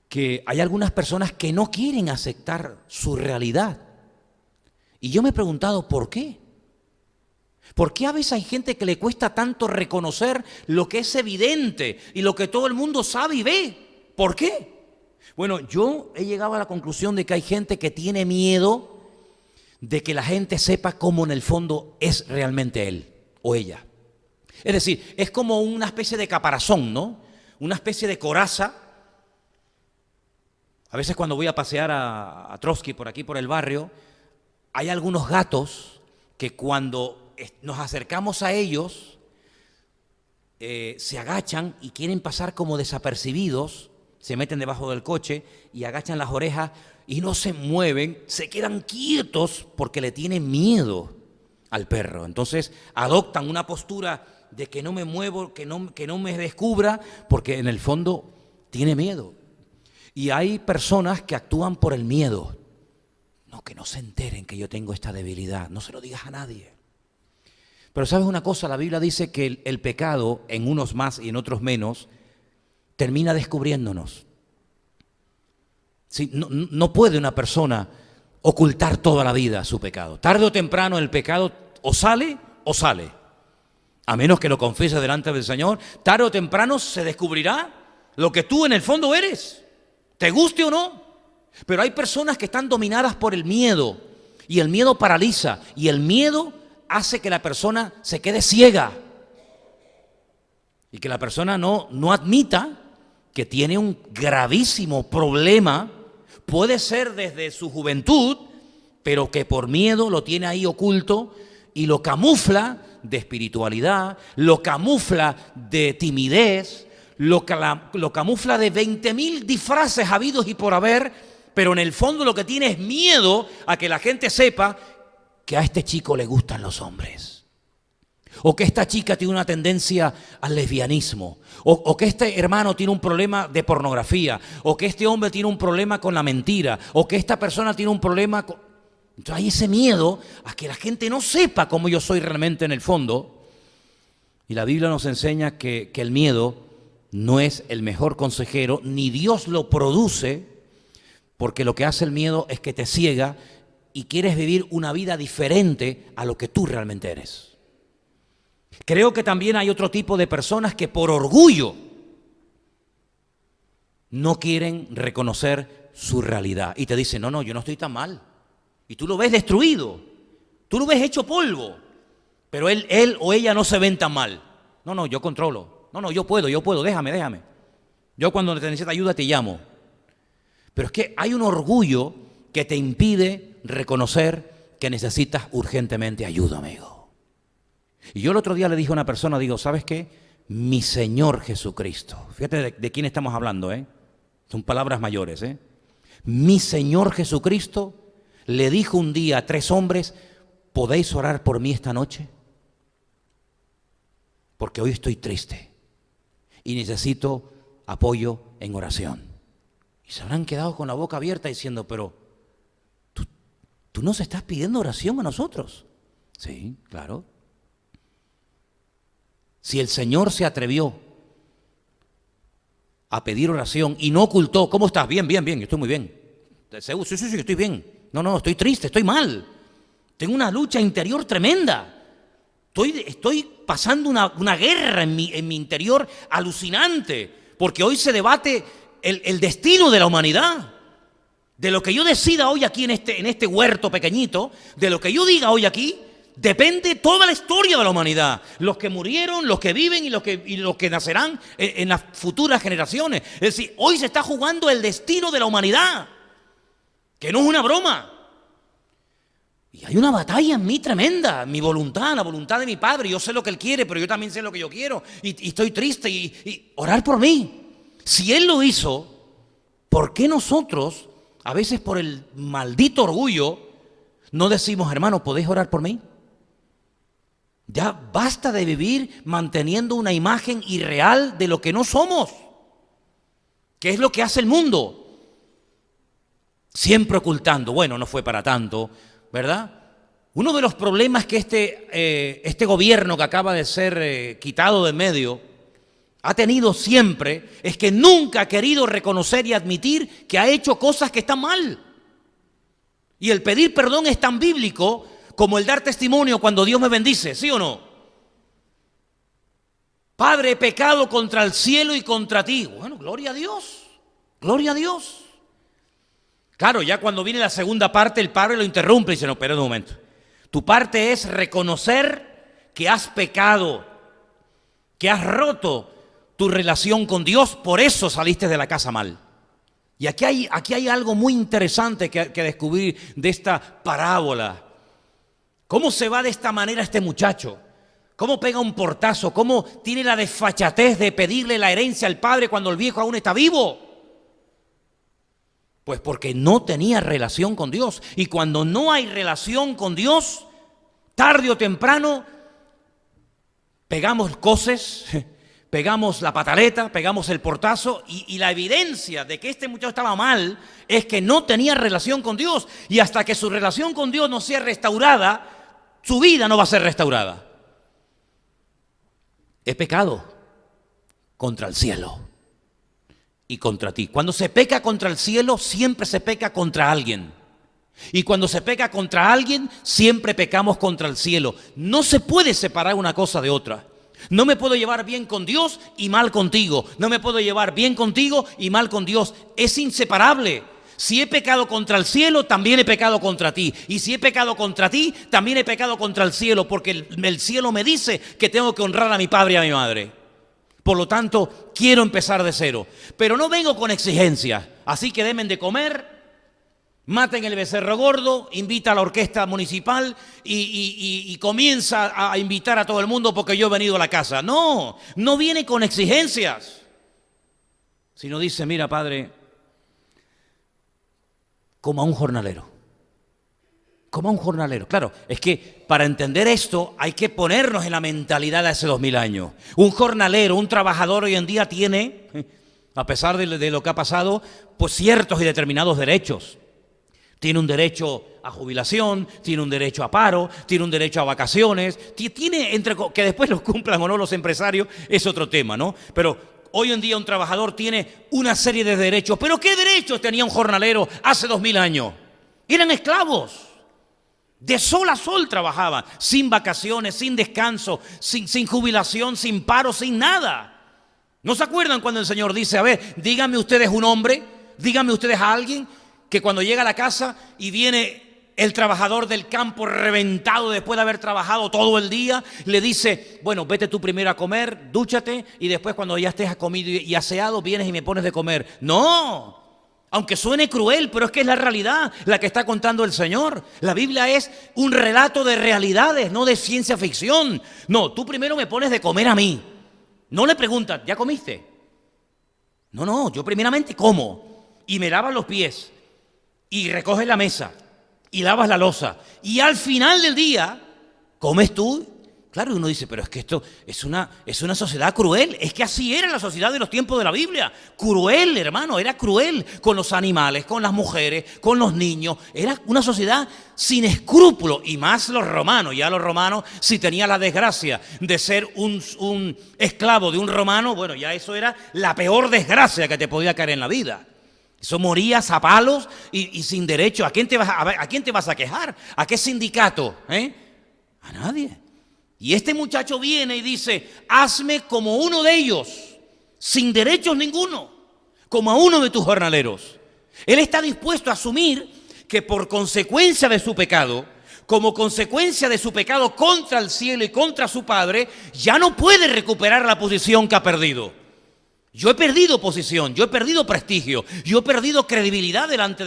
que hay algunas personas que no quieren aceptar su realidad. Y yo me he preguntado, ¿por qué? ¿Por qué a veces hay gente que le cuesta tanto reconocer lo que es evidente y lo que todo el mundo sabe y ve? ¿Por qué? Bueno, yo he llegado a la conclusión de que hay gente que tiene miedo de que la gente sepa cómo en el fondo es realmente él o ella. Es decir, es como una especie de caparazón, ¿no? Una especie de coraza. A veces cuando voy a pasear a Trotsky por aquí, por el barrio, hay algunos gatos que cuando nos acercamos a ellos, se agachan y quieren pasar como desapercibidos, se meten debajo del coche y agachan las orejas y no se mueven, se quedan quietos porque le tienen miedo al perro. Entonces adoptan una postura de que no me muevo, que no me descubra, porque en el fondo tiene miedo. Y hay personas que actúan por el miedo. No, que no se enteren que yo tengo esta debilidad, no se lo digas a nadie. Pero ¿sabes una cosa? La Biblia dice que el pecado, en unos más y en otros menos, termina descubriéndonos. Sí, no puede una persona ocultar toda la vida su pecado. Tarde o temprano el pecado o sale o sale. A menos que lo confieses delante del Señor, tarde o temprano se descubrirá lo que tú en el fondo eres, te guste o no. Pero hay personas que están dominadas por el miedo, y el miedo paraliza, y el miedo hace que la persona se quede ciega y que la persona no admita que tiene un gravísimo problema. Puede ser desde su juventud, pero que por miedo lo tiene ahí oculto y lo camufla de espiritualidad, lo camufla de timidez, lo camufla de 20,000 disfraces habidos y por haber, pero en el fondo lo que tiene es miedo a que la gente sepa que a este chico le gustan los hombres, o que esta chica tiene una tendencia al lesbianismo, o que este hermano tiene un problema de pornografía, o que este hombre tiene un problema con la mentira, o que esta persona tiene un problema con... Entonces hay ese miedo a que la gente no sepa cómo yo soy realmente en el fondo. Y la Biblia nos enseña que el miedo no es el mejor consejero, ni Dios lo produce, porque lo que hace el miedo es que te ciega y quieres vivir una vida diferente a lo que tú realmente eres. Creo que también hay otro tipo de personas que por orgullo no quieren reconocer su realidad y te dicen, no, yo no estoy tan mal. Y tú lo ves destruido, tú lo ves hecho polvo, pero él o ella no se ven tan mal. No, yo controlo. No, yo puedo, déjame. Yo cuando necesites ayuda te llamo. Pero es que hay un orgullo que te impide reconocer que necesitas urgentemente ayuda, amigo. Y yo el otro día le dije a una persona, digo, ¿sabes qué? Mi Señor Jesucristo. Fíjate de quién estamos hablando, ¿eh? Son palabras mayores, ¿eh? Mi Señor Jesucristo le dijo un día a 3 hombres, ¿podéis orar por mí esta noche? Porque hoy estoy triste y necesito apoyo en oración. Y se habrán quedado con la boca abierta diciendo, pero ¿tú nos estás pidiendo oración a nosotros? Sí, claro. Si el Señor se atrevió a pedir oración y no ocultó, ¿cómo estás? Bien, estoy muy bien. Sí, estoy bien. No, estoy triste, estoy mal. Tengo una lucha interior tremenda. Estoy pasando una guerra en mi interior alucinante, porque hoy se debate el destino de la humanidad. De lo que yo decida hoy aquí en este huerto pequeñito, de lo que yo diga hoy aquí, depende toda la historia de la humanidad. Los que murieron, los que viven y los que nacerán en las futuras generaciones. Es decir, hoy se está jugando el destino de la humanidad, que no es una broma. Y hay una batalla en mí tremenda, mi voluntad, la voluntad de mi Padre. Yo sé lo que Él quiere, pero yo también sé lo que yo quiero. Y estoy triste y orar por mí. Si Él lo hizo, ¿por qué nosotros, a veces por el maldito orgullo, no decimos, hermano, ¿podéis orar por mí? Ya basta de vivir manteniendo una imagen irreal de lo que no somos, que es lo que hace el mundo. Siempre ocultando, bueno, no fue para tanto, ¿verdad? Uno de los problemas que este gobierno que acaba de ser quitado de en medio ha tenido siempre es que nunca ha querido reconocer y admitir que ha hecho cosas que están mal. Y el pedir perdón es tan bíblico como el dar testimonio cuando Dios me bendice, ¿sí o no? Padre, he pecado contra el cielo y contra ti. Bueno, gloria a Dios, gloria a Dios. Claro, ya cuando viene la segunda parte, el padre lo interrumpe y dice, no, espera un momento. Tu parte es reconocer que has pecado, que has roto tu relación con Dios, por eso saliste de la casa mal. Y aquí hay algo muy interesante que descubrir de esta parábola. ¿Cómo se va de esta manera este muchacho? ¿Cómo pega un portazo? ¿Cómo tiene la desfachatez de pedirle la herencia al padre cuando el viejo aún está vivo? Pues porque no tenía relación con Dios. Y cuando no hay relación con Dios, tarde o temprano, pegamos coces, pegamos la pataleta, pegamos el portazo y la evidencia de que este muchacho estaba mal es que no tenía relación con Dios. Y hasta que su relación con Dios no sea restaurada, su vida no va a ser restaurada. He pecado contra el cielo y contra ti. Cuando se peca contra el cielo, siempre se peca contra alguien. Y cuando se peca contra alguien, siempre pecamos contra el cielo. No se puede separar una cosa de otra. No me puedo llevar bien con Dios y mal contigo. No me puedo llevar bien contigo y mal con Dios. Es inseparable. Si he pecado contra el cielo, también he pecado contra ti. Y si he pecado contra ti, también he pecado contra el cielo, porque el cielo me dice que tengo que honrar a mi padre y a mi madre. Por lo tanto, quiero empezar de cero. Pero no vengo con exigencias. Así que denme de comer, maten el becerro gordo, invita a la orquesta municipal y comienza a invitar a todo el mundo porque yo he venido a la casa. No, no viene con exigencias. Sino dice, mira, padre, como a un jornalero. Como a un jornalero. Claro, es que para entender esto hay que ponernos en la mentalidad de hace 2000 años. Un jornalero, un trabajador hoy en día tiene, a pesar de lo que ha pasado, pues ciertos y determinados derechos. Tiene un derecho a jubilación, tiene un derecho a paro, tiene un derecho a vacaciones, tiene que después los cumplan o no los empresarios, es otro tema, ¿no? Pero hoy en día un trabajador tiene una serie de derechos. ¿Pero qué derechos tenía un jornalero hace 2000 años? Eran esclavos. De sol a sol trabajaban, sin vacaciones, sin descanso, sin jubilación, sin paro, sin nada. ¿No se acuerdan cuando el Señor dice, a ver, díganme ustedes un hombre, díganme ustedes a alguien que cuando llega a la casa y viene el trabajador del campo reventado después de haber trabajado todo el día, le dice, bueno, vete tú primero a comer, dúchate y después cuando ya estés comido y aseado vienes y me pones de comer? No, aunque suene cruel, pero es que es la realidad la que está contando el Señor. La Biblia es un relato de realidades, no de ciencia ficción. No, tú primero me pones de comer a mí. No le preguntas, ¿ya comiste? No, yo primeramente como y me lavas los pies y recoges la mesa y lavas la loza y al final del día comes tú. Claro, uno dice, pero es que esto es una sociedad cruel. Es que así era la sociedad de los tiempos de la Biblia. Cruel, hermano, era cruel con los animales, con las mujeres, con los niños. Era una sociedad sin escrúpulos, y más los romanos. Ya los romanos, si tenían la desgracia de ser un esclavo de un romano, bueno, ya eso era la peor desgracia que te podía caer en la vida. Eso morías a palos y sin derecho. ¿A quién te vas a quejar? ¿A qué sindicato? A nadie. Y este muchacho viene y dice, hazme como uno de ellos, sin derechos ninguno, como a uno de tus jornaleros. Él está dispuesto a asumir que por consecuencia de su pecado, como consecuencia de su pecado contra el cielo y contra su padre, ya no puede recuperar la posición que ha perdido. Yo he perdido posición, yo he perdido prestigio, yo he perdido credibilidad delante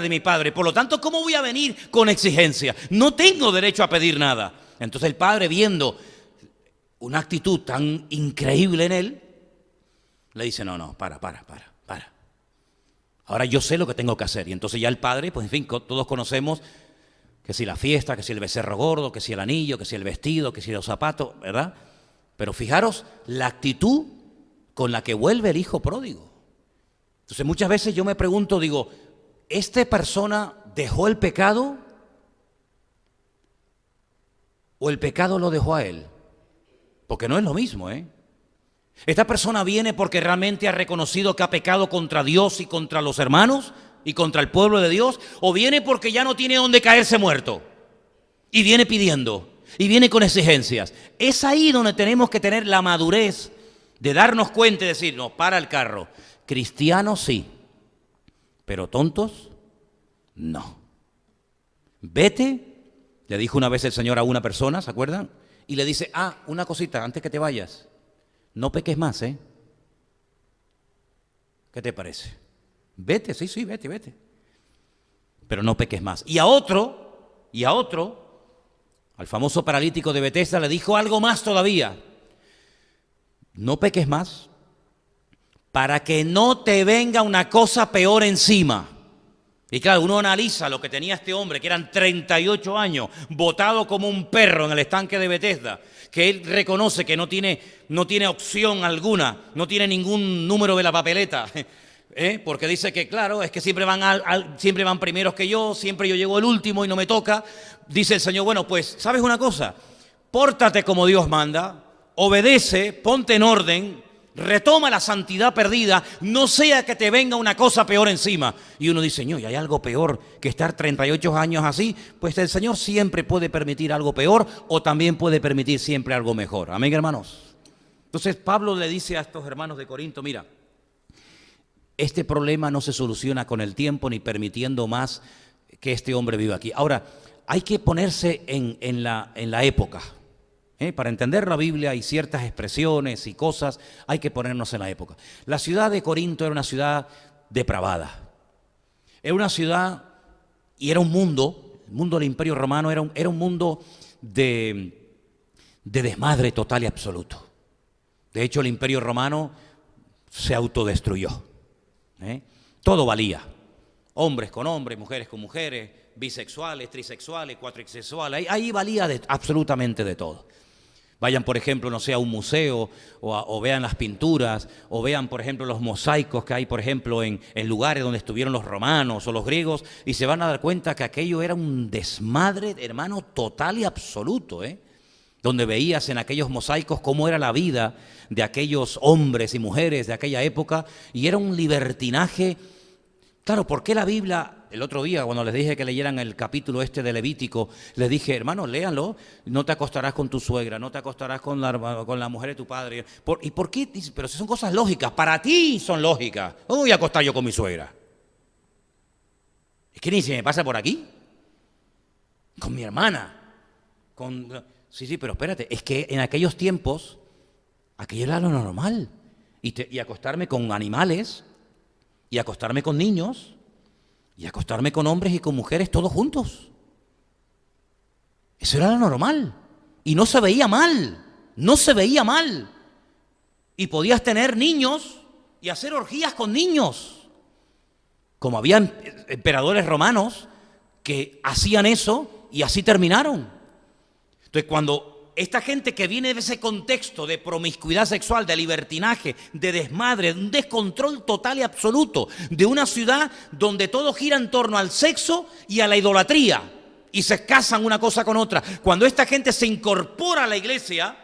de mi padre. Por lo tanto, ¿cómo voy a venir con exigencia? No tengo derecho a pedir nada. Entonces el padre, viendo una actitud tan increíble en él, le dice, no, para. Ahora yo sé lo que tengo que hacer. Y entonces ya el padre, pues en fin, todos conocemos que si la fiesta, que si el becerro gordo, que si el anillo, que si el vestido, que si los zapatos, ¿verdad? Pero fijaros la actitud con la que vuelve el hijo pródigo. Entonces muchas veces yo me pregunto, digo, ¿esta persona dejó el pecado o el pecado lo dejó a él? Porque no es lo mismo, ¿eh? Esta persona viene porque realmente ha reconocido que ha pecado contra Dios y contra los hermanos y contra el pueblo de Dios, o viene porque ya no tiene dónde caerse muerto y viene pidiendo y viene con exigencias. Es ahí donde tenemos que tener la madurez de darnos cuenta y decir, no, para el carro. Cristianos sí, pero tontos no. Vete. Le dijo una vez el Señor a una persona, ¿se acuerdan? Y le dice, una cosita, antes que te vayas, no peques más, ¿eh? ¿Qué te parece? Vete, sí, vete. Pero no peques más. Y a otro, al famoso paralítico de Betesda, le dijo algo más todavía. No peques más, para que no te venga una cosa peor encima. Y claro, uno analiza lo que tenía este hombre, que eran 38 años, botado como un perro en el estanque de Betesda, que él reconoce que no tiene opción alguna, no tiene ningún número de la papeleta, porque dice que claro, es que siempre van primeros que yo, siempre yo llego el último y no me toca. Dice el Señor, bueno, pues, ¿sabes una cosa? Pórtate como Dios manda, obedece, ponte en orden, retoma la santidad perdida, no sea que te venga una cosa peor encima. Y uno dice, ¿y hay algo peor que estar 38 años así? Pues el Señor siempre puede permitir algo peor o también puede permitir siempre algo mejor. Amén, hermanos. Entonces Pablo le dice a estos hermanos de Corinto, mira, este problema no se soluciona con el tiempo ni permitiendo más que este hombre viva aquí. Ahora, hay que ponerse en la época. Para entender la Biblia y ciertas expresiones y cosas, hay que ponernos en la época. La ciudad de Corinto era una ciudad depravada. Era una ciudad y era un mundo, el mundo del Imperio Romano era un mundo de desmadre total y absoluto. De hecho, el Imperio Romano se autodestruyó. Todo valía. Hombres con hombres, mujeres con mujeres, bisexuales, trisexuales, cuatrixexuales. Ahí valía absolutamente de todo. Vayan, por ejemplo, no sé, a un museo o vean las pinturas o vean, por ejemplo, los mosaicos que hay, por ejemplo, en lugares donde estuvieron los romanos o los griegos y se van a dar cuenta que aquello era un desmadre, hermano, total y absoluto, donde veías en aquellos mosaicos cómo era la vida de aquellos hombres y mujeres de aquella época y era un libertinaje. Claro, ¿por qué la Biblia? El otro día cuando les dije que leyeran el capítulo de Levítico, les dije, hermanos, léanlo, no te acostarás con tu suegra, no te acostarás con la mujer de tu padre. ¿Y por qué? Pero si son cosas lógicas, para ti son lógicas. ¿Cómo voy a acostar yo con mi suegra? Es que ni se me pasa por aquí. Con mi hermana. Sí, pero espérate, es que en aquellos tiempos, aquello era lo normal. Y acostarme con animales, y acostarme con niños, y acostarme con hombres y con mujeres todos juntos. Eso era lo normal. Y no se veía mal. No se veía mal. Y podías tener niños y hacer orgías con niños. Como había emperadores romanos que hacían eso y así terminaron. Entonces, cuando esta gente que viene de ese contexto de promiscuidad sexual, de libertinaje, de desmadre, de un descontrol total y absoluto, de una ciudad donde todo gira en torno al sexo y a la idolatría, y se casan una cosa con otra, cuando esta gente se incorpora a la iglesia,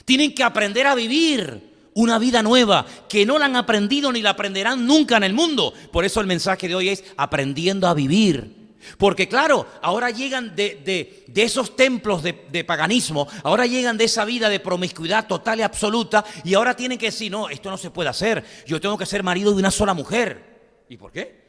tienen que aprender a vivir una vida nueva, que no la han aprendido ni la aprenderán nunca en el mundo. Por eso el mensaje de hoy es aprendiendo a vivir. Porque claro, ahora llegan de esos templos de paganismo, ahora llegan de esa vida de promiscuidad total y absoluta y ahora tienen que decir, no, esto no se puede hacer, yo tengo que ser marido de una sola mujer. ¿Y por qué?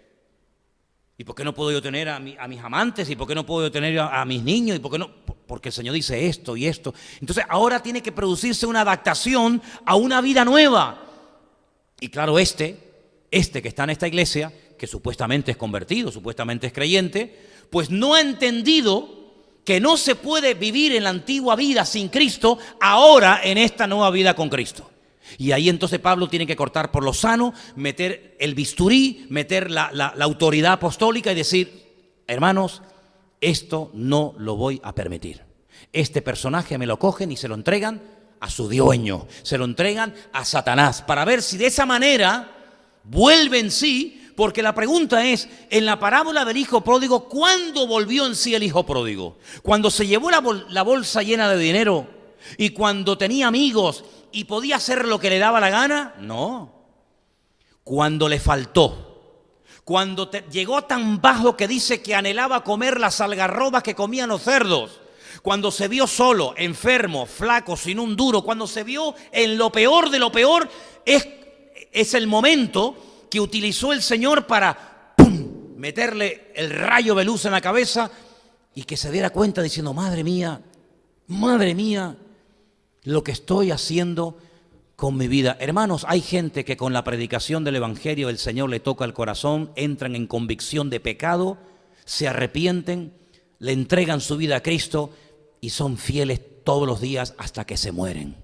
¿Y por qué no puedo yo tener a mis amantes? ¿Y por qué no puedo yo tener a mis niños? ¿Y por qué no? Porque el Señor dice esto y esto. Entonces ahora tiene que producirse una adaptación a una vida nueva. Y claro, este que está en esta iglesia, que supuestamente es convertido, supuestamente es creyente, pues no ha entendido que no se puede vivir en la antigua vida sin Cristo, ahora en esta nueva vida con Cristo. Y ahí entonces Pablo tiene que cortar por lo sano, meter el bisturí, meter la autoridad apostólica y decir, hermanos, esto no lo voy a permitir. Este personaje me lo cogen y se lo entregan a su dueño, se lo entregan a Satanás, para ver si de esa manera vuelve en sí. Porque la pregunta es, en la parábola del hijo pródigo, ¿cuándo volvió en sí el hijo pródigo? ¿Cuando se llevó la bolsa llena de dinero y cuando tenía amigos y podía hacer lo que le daba la gana? No. Cuando le faltó. Cuando llegó tan bajo que dice que anhelaba comer las algarrobas que comían los cerdos. Cuando se vio solo, enfermo, flaco, sin un duro. Cuando se vio en lo peor de lo peor, es el momento que utilizó el Señor para meterle el rayo de luz en la cabeza y que se diera cuenta diciendo, madre mía, lo que estoy haciendo con mi vida. Hermanos, hay gente que con la predicación del Evangelio el Señor le toca el corazón, entran en convicción de pecado, se arrepienten, le entregan su vida a Cristo y son fieles todos los días hasta que se mueren.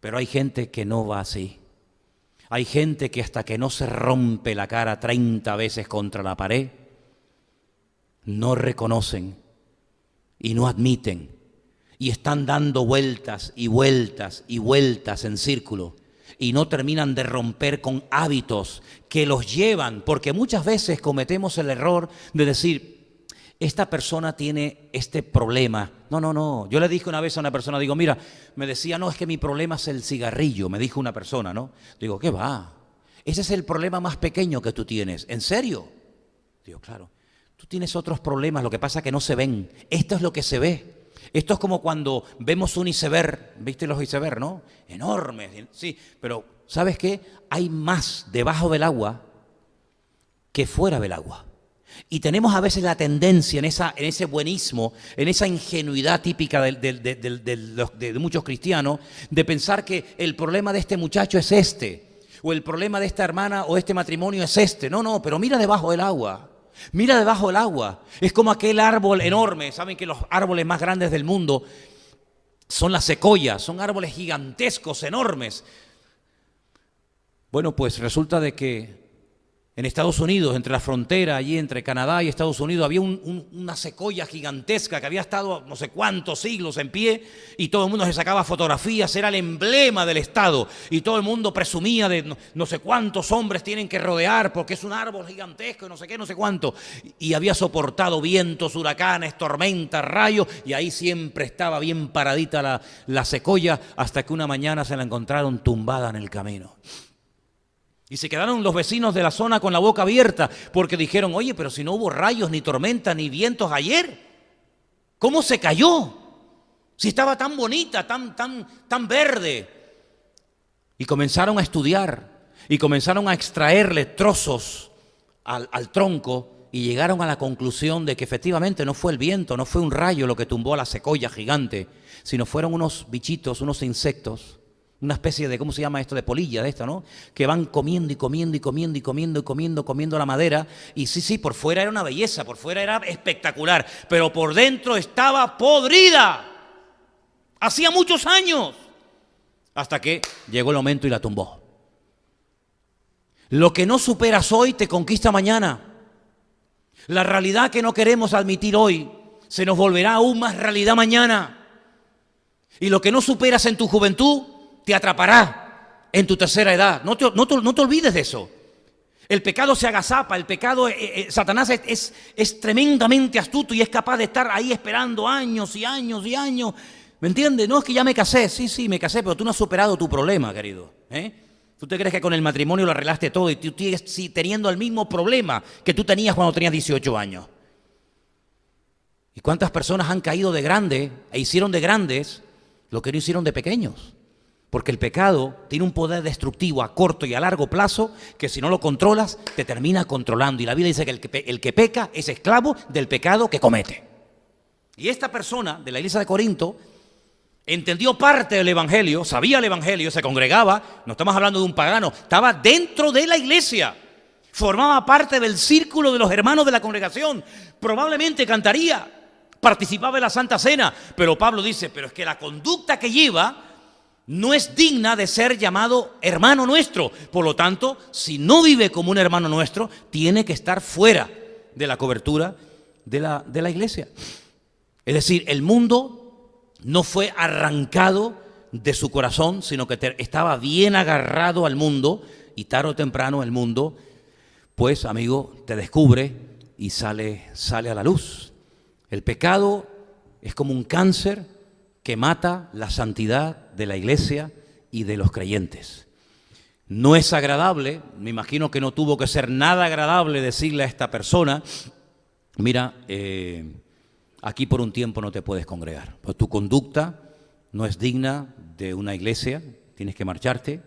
Pero hay gente que no va así. Hay gente que hasta que no se rompe la cara 30 veces contra la pared, no reconocen y no admiten. Y están dando vueltas y vueltas y vueltas en círculo. Y no terminan de romper con hábitos que los llevan. Porque muchas veces cometemos el error de decir, esta persona tiene este problema. No. Yo le dije una vez a una persona, digo, mira, me decía, no, es que mi problema es el cigarrillo, me dijo una persona, ¿no? Digo, ¿qué va? Ese es el problema más pequeño que tú tienes. ¿En serio? Digo, claro. Tú tienes otros problemas, lo que pasa es que no se ven. Esto es lo que se ve. Esto es como cuando vemos un iceberg, ¿viste los iceberg, no? Enormes, sí, pero ¿sabes qué? Hay más debajo del agua que fuera del agua. Y tenemos a veces la tendencia en ese buenismo, en esa ingenuidad típica de muchos cristianos, de pensar que el problema de este muchacho es este, o el problema de esta hermana o este matrimonio es este. No, pero mira debajo del agua. Mira debajo del agua. Es como aquel árbol enorme. Saben que los árboles más grandes del mundo son las secoyas, son árboles gigantescos, enormes. Bueno, pues resulta de que en Estados Unidos, entre la frontera, allí entre Canadá y Estados Unidos, había una secoya gigantesca que había estado no sé cuántos siglos en pie y todo el mundo se sacaba fotografías, era el emblema del estado y todo el mundo presumía de no sé cuántos hombres tienen que rodear porque es un árbol gigantesco y no sé qué, no sé cuánto. Y había soportado vientos, huracanes, tormentas, rayos y ahí siempre estaba bien paradita la secoya hasta que una mañana se la encontraron tumbada en el camino. Y se quedaron los vecinos de la zona con la boca abierta porque dijeron, oye, pero si no hubo rayos, ni tormenta, ni vientos ayer, ¿cómo se cayó? Si estaba tan bonita, tan verde. Y comenzaron a estudiar y comenzaron a extraerle trozos al tronco y llegaron a la conclusión de que efectivamente no fue el viento, no fue un rayo lo que tumbó a la secoya gigante, sino fueron unos bichitos, unos insectos. Una especie de, ¿cómo se llama esto? De polilla de esto, ¿no? Que van comiendo y comiendo y comiendo y comiendo y comiendo la madera. Y sí, por fuera era una belleza, por fuera era espectacular, pero por dentro estaba podrida. Hacía muchos años. Hasta que llegó el momento y la tumbó. Lo que no superas hoy te conquista mañana. La realidad que no queremos admitir hoy se nos volverá aún más realidad mañana. Y lo que no superas en tu juventud te atrapará en tu tercera edad. No te olvides de eso. El pecado se agazapa, el pecado, Satanás es tremendamente astuto y es capaz de estar ahí esperando años y años y años. ¿Me entiendes? No es que ya me casé, sí, me casé, pero tú no has superado tu problema, querido. ¿Tú te crees que con el matrimonio lo arreglaste todo y tú sigues teniendo el mismo problema que tú tenías cuando tenías 18 años? ¿Y cuántas personas han caído de grande e hicieron de grandes lo que no hicieron de pequeños? Porque el pecado tiene un poder destructivo a corto y a largo plazo que si no lo controlas te termina controlando. Y la Biblia dice que el que peca es esclavo del pecado que comete. Y esta persona de la iglesia de Corinto entendió parte del evangelio, sabía el evangelio, se congregaba, no estamos hablando de un pagano, estaba dentro de la iglesia, formaba parte del círculo de los hermanos de la congregación, probablemente cantaría, participaba en la Santa Cena, pero Pablo dice, pero es que la conducta que lleva no es digna de ser llamado hermano nuestro. Por lo tanto, si no vive como un hermano nuestro, tiene que estar fuera de la cobertura de la iglesia. Es decir, el mundo no fue arrancado de su corazón, sino que estaba bien agarrado al mundo y tarde o temprano el mundo, pues, amigo, te descubre y sale a la luz. El pecado es como un cáncer que mata la santidad de la iglesia y de los creyentes. No es agradable, me imagino que no tuvo que ser nada agradable decirle a esta persona, mira, aquí por un tiempo no te puedes congregar, pues tu conducta no es digna de una iglesia, tienes que marcharte.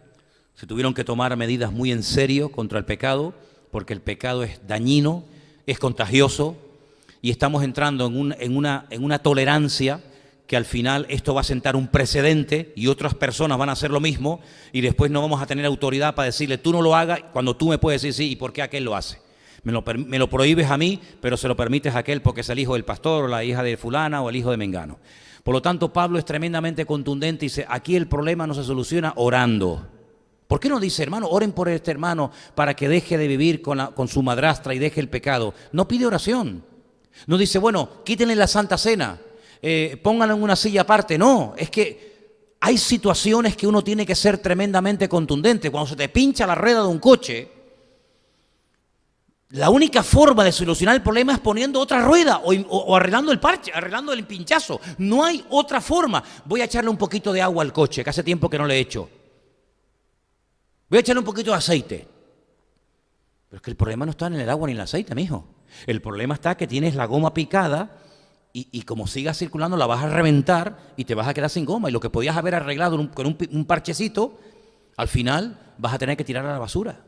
Se tuvieron que tomar medidas muy en serio contra el pecado, porque el pecado es dañino, es contagioso, y estamos entrando en una tolerancia que al final esto va a sentar un precedente y otras personas van a hacer lo mismo y después no vamos a tener autoridad para decirle tú no lo hagas cuando tú me puedes decir sí, ¿y por qué aquel lo hace? Me lo prohíbes a mí, pero se lo permites a aquel porque es el hijo del pastor o la hija de fulana o el hijo de mengano. Por lo tanto, Pablo es tremendamente contundente y dice, aquí el problema no se soluciona orando. ¿Por qué no dice, hermano, oren por este hermano para que deje de vivir con su madrastra y deje el pecado? No pide oración. No dice, bueno, quítenle la Santa Cena. Pónganlo en una silla aparte. No, es que hay situaciones que uno tiene que ser tremendamente contundente. Cuando se te pincha la rueda de un coche, la única forma de solucionar el problema es poniendo otra rueda o arreglando el parche, arreglando el pinchazo. No hay otra forma. Voy a echarle un poquito de agua al coche, que hace tiempo que no le echo. Voy a echarle un poquito de aceite. Pero es que el problema no está en el agua ni en el aceite, mijo. El problema está que tienes la goma picada y como sigas circulando la vas a reventar y te vas a quedar sin goma. Y lo que podías haber arreglado con un parchecito, Al final vas a tener que tirar a la basura.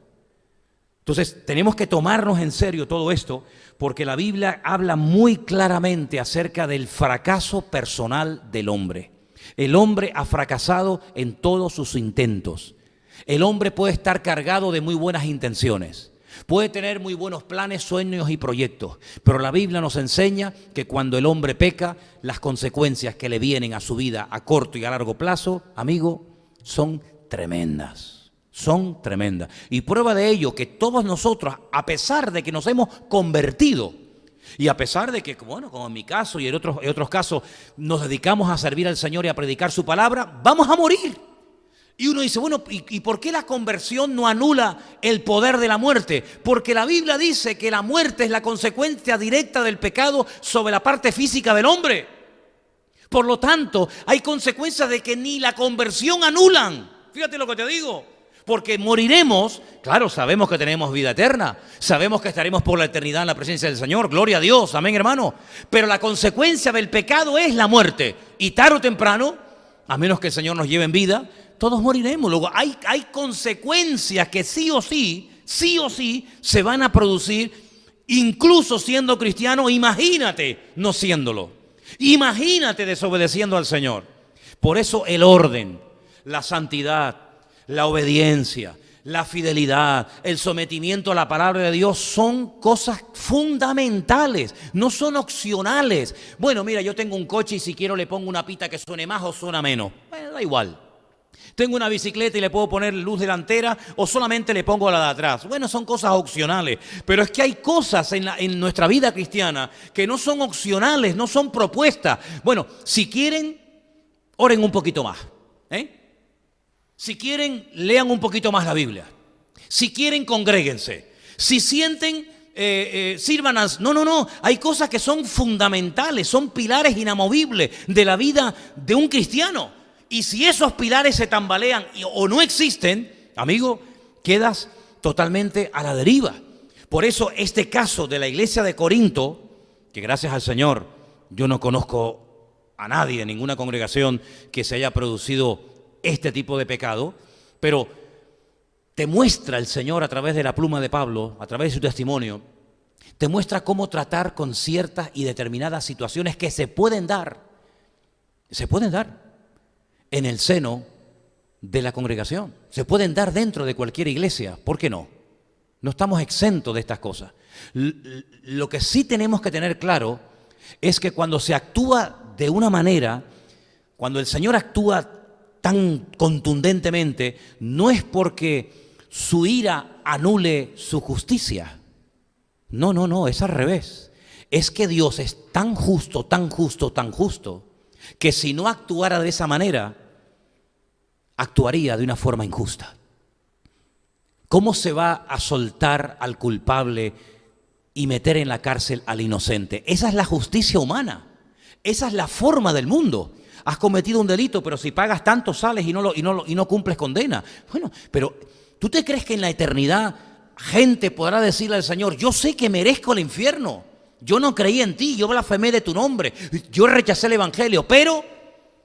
Entonces tenemos que tomarnos en serio todo esto, porque la Biblia habla muy claramente acerca del fracaso personal del hombre. El hombre ha fracasado en todos sus intentos. El hombre puede estar cargado de muy buenas intenciones, puede tener muy buenos planes, sueños y proyectos, pero la Biblia nos enseña que cuando el hombre peca, las consecuencias que le vienen a su vida a corto y a largo plazo, amigo, son tremendas. Son tremendas. Y prueba de ello que todos nosotros, a pesar de que nos hemos convertido, y a pesar de que, bueno, como en mi caso y en otros casos, nos dedicamos a servir al Señor y a predicar su palabra, vamos a morir. Y uno dice, bueno, ¿y por qué la conversión no anula el poder de la muerte? Porque la Biblia dice que la muerte es la consecuencia directa del pecado sobre la parte física del hombre. Por lo tanto, hay consecuencias de que ni la conversión anulan. Fíjate lo que te digo. Porque moriremos, claro, sabemos que tenemos vida eterna, sabemos que estaremos por la eternidad en la presencia del Señor, gloria a Dios, amén hermano, pero la consecuencia del pecado es la muerte, y tarde o temprano, a menos que el Señor nos lleve en vida, todos moriremos. Luego hay consecuencias que sí o sí se van a producir, incluso siendo cristiano. Imagínate no siéndolo, imagínate desobedeciendo al Señor. Por eso el orden, la santidad, la obediencia, la fidelidad, el sometimiento a la palabra de Dios son cosas fundamentales, no son opcionales. Bueno, mira, yo tengo un coche y si quiero le pongo una pita que suene más o suena menos. Bueno, da igual. Tengo una bicicleta y le puedo poner luz delantera o solamente le pongo la de atrás. Bueno, son cosas opcionales, pero es que hay cosas en nuestra vida cristiana que no son opcionales, no son propuestas. Bueno, si quieren, oren un poquito más, Si quieren, lean un poquito más la Biblia. Si quieren, congréguense. Si sienten, sirvan a... No. Hay cosas que son fundamentales, son pilares inamovibles de la vida de un cristiano. Y si esos pilares se tambalean o no existen, amigo, quedas totalmente a la deriva. Por eso este caso de la iglesia de Corinto, que gracias al Señor yo no conozco a nadie en ninguna congregación que se haya producido este tipo de pecado, pero te muestra el Señor a través de la pluma de Pablo, a través de su testimonio, te muestra cómo tratar con ciertas y determinadas situaciones que se pueden dar en el seno de la congregación, se pueden dar dentro de cualquier iglesia. ¿Por qué no? No estamos exentos de estas cosas. Lo que sí tenemos que tener claro es que cuando se actúa de una manera, cuando el Señor actúa tan contundentemente, no es porque su ira anule su justicia. No, es al revés. Es que Dios es tan justo, que si no actuara de esa manera, actuaría de una forma injusta. ¿Cómo se va a soltar al culpable y meter en la cárcel al inocente? Esa es la justicia humana. Esa es la forma del mundo. Has cometido un delito, pero si pagas tanto sales y no cumples condena. Bueno, pero ¿tú te crees que en la eternidad gente podrá decirle al Señor, yo sé que merezco el infierno, yo no creí en ti, yo blasfemé de tu nombre, yo rechacé el evangelio, pero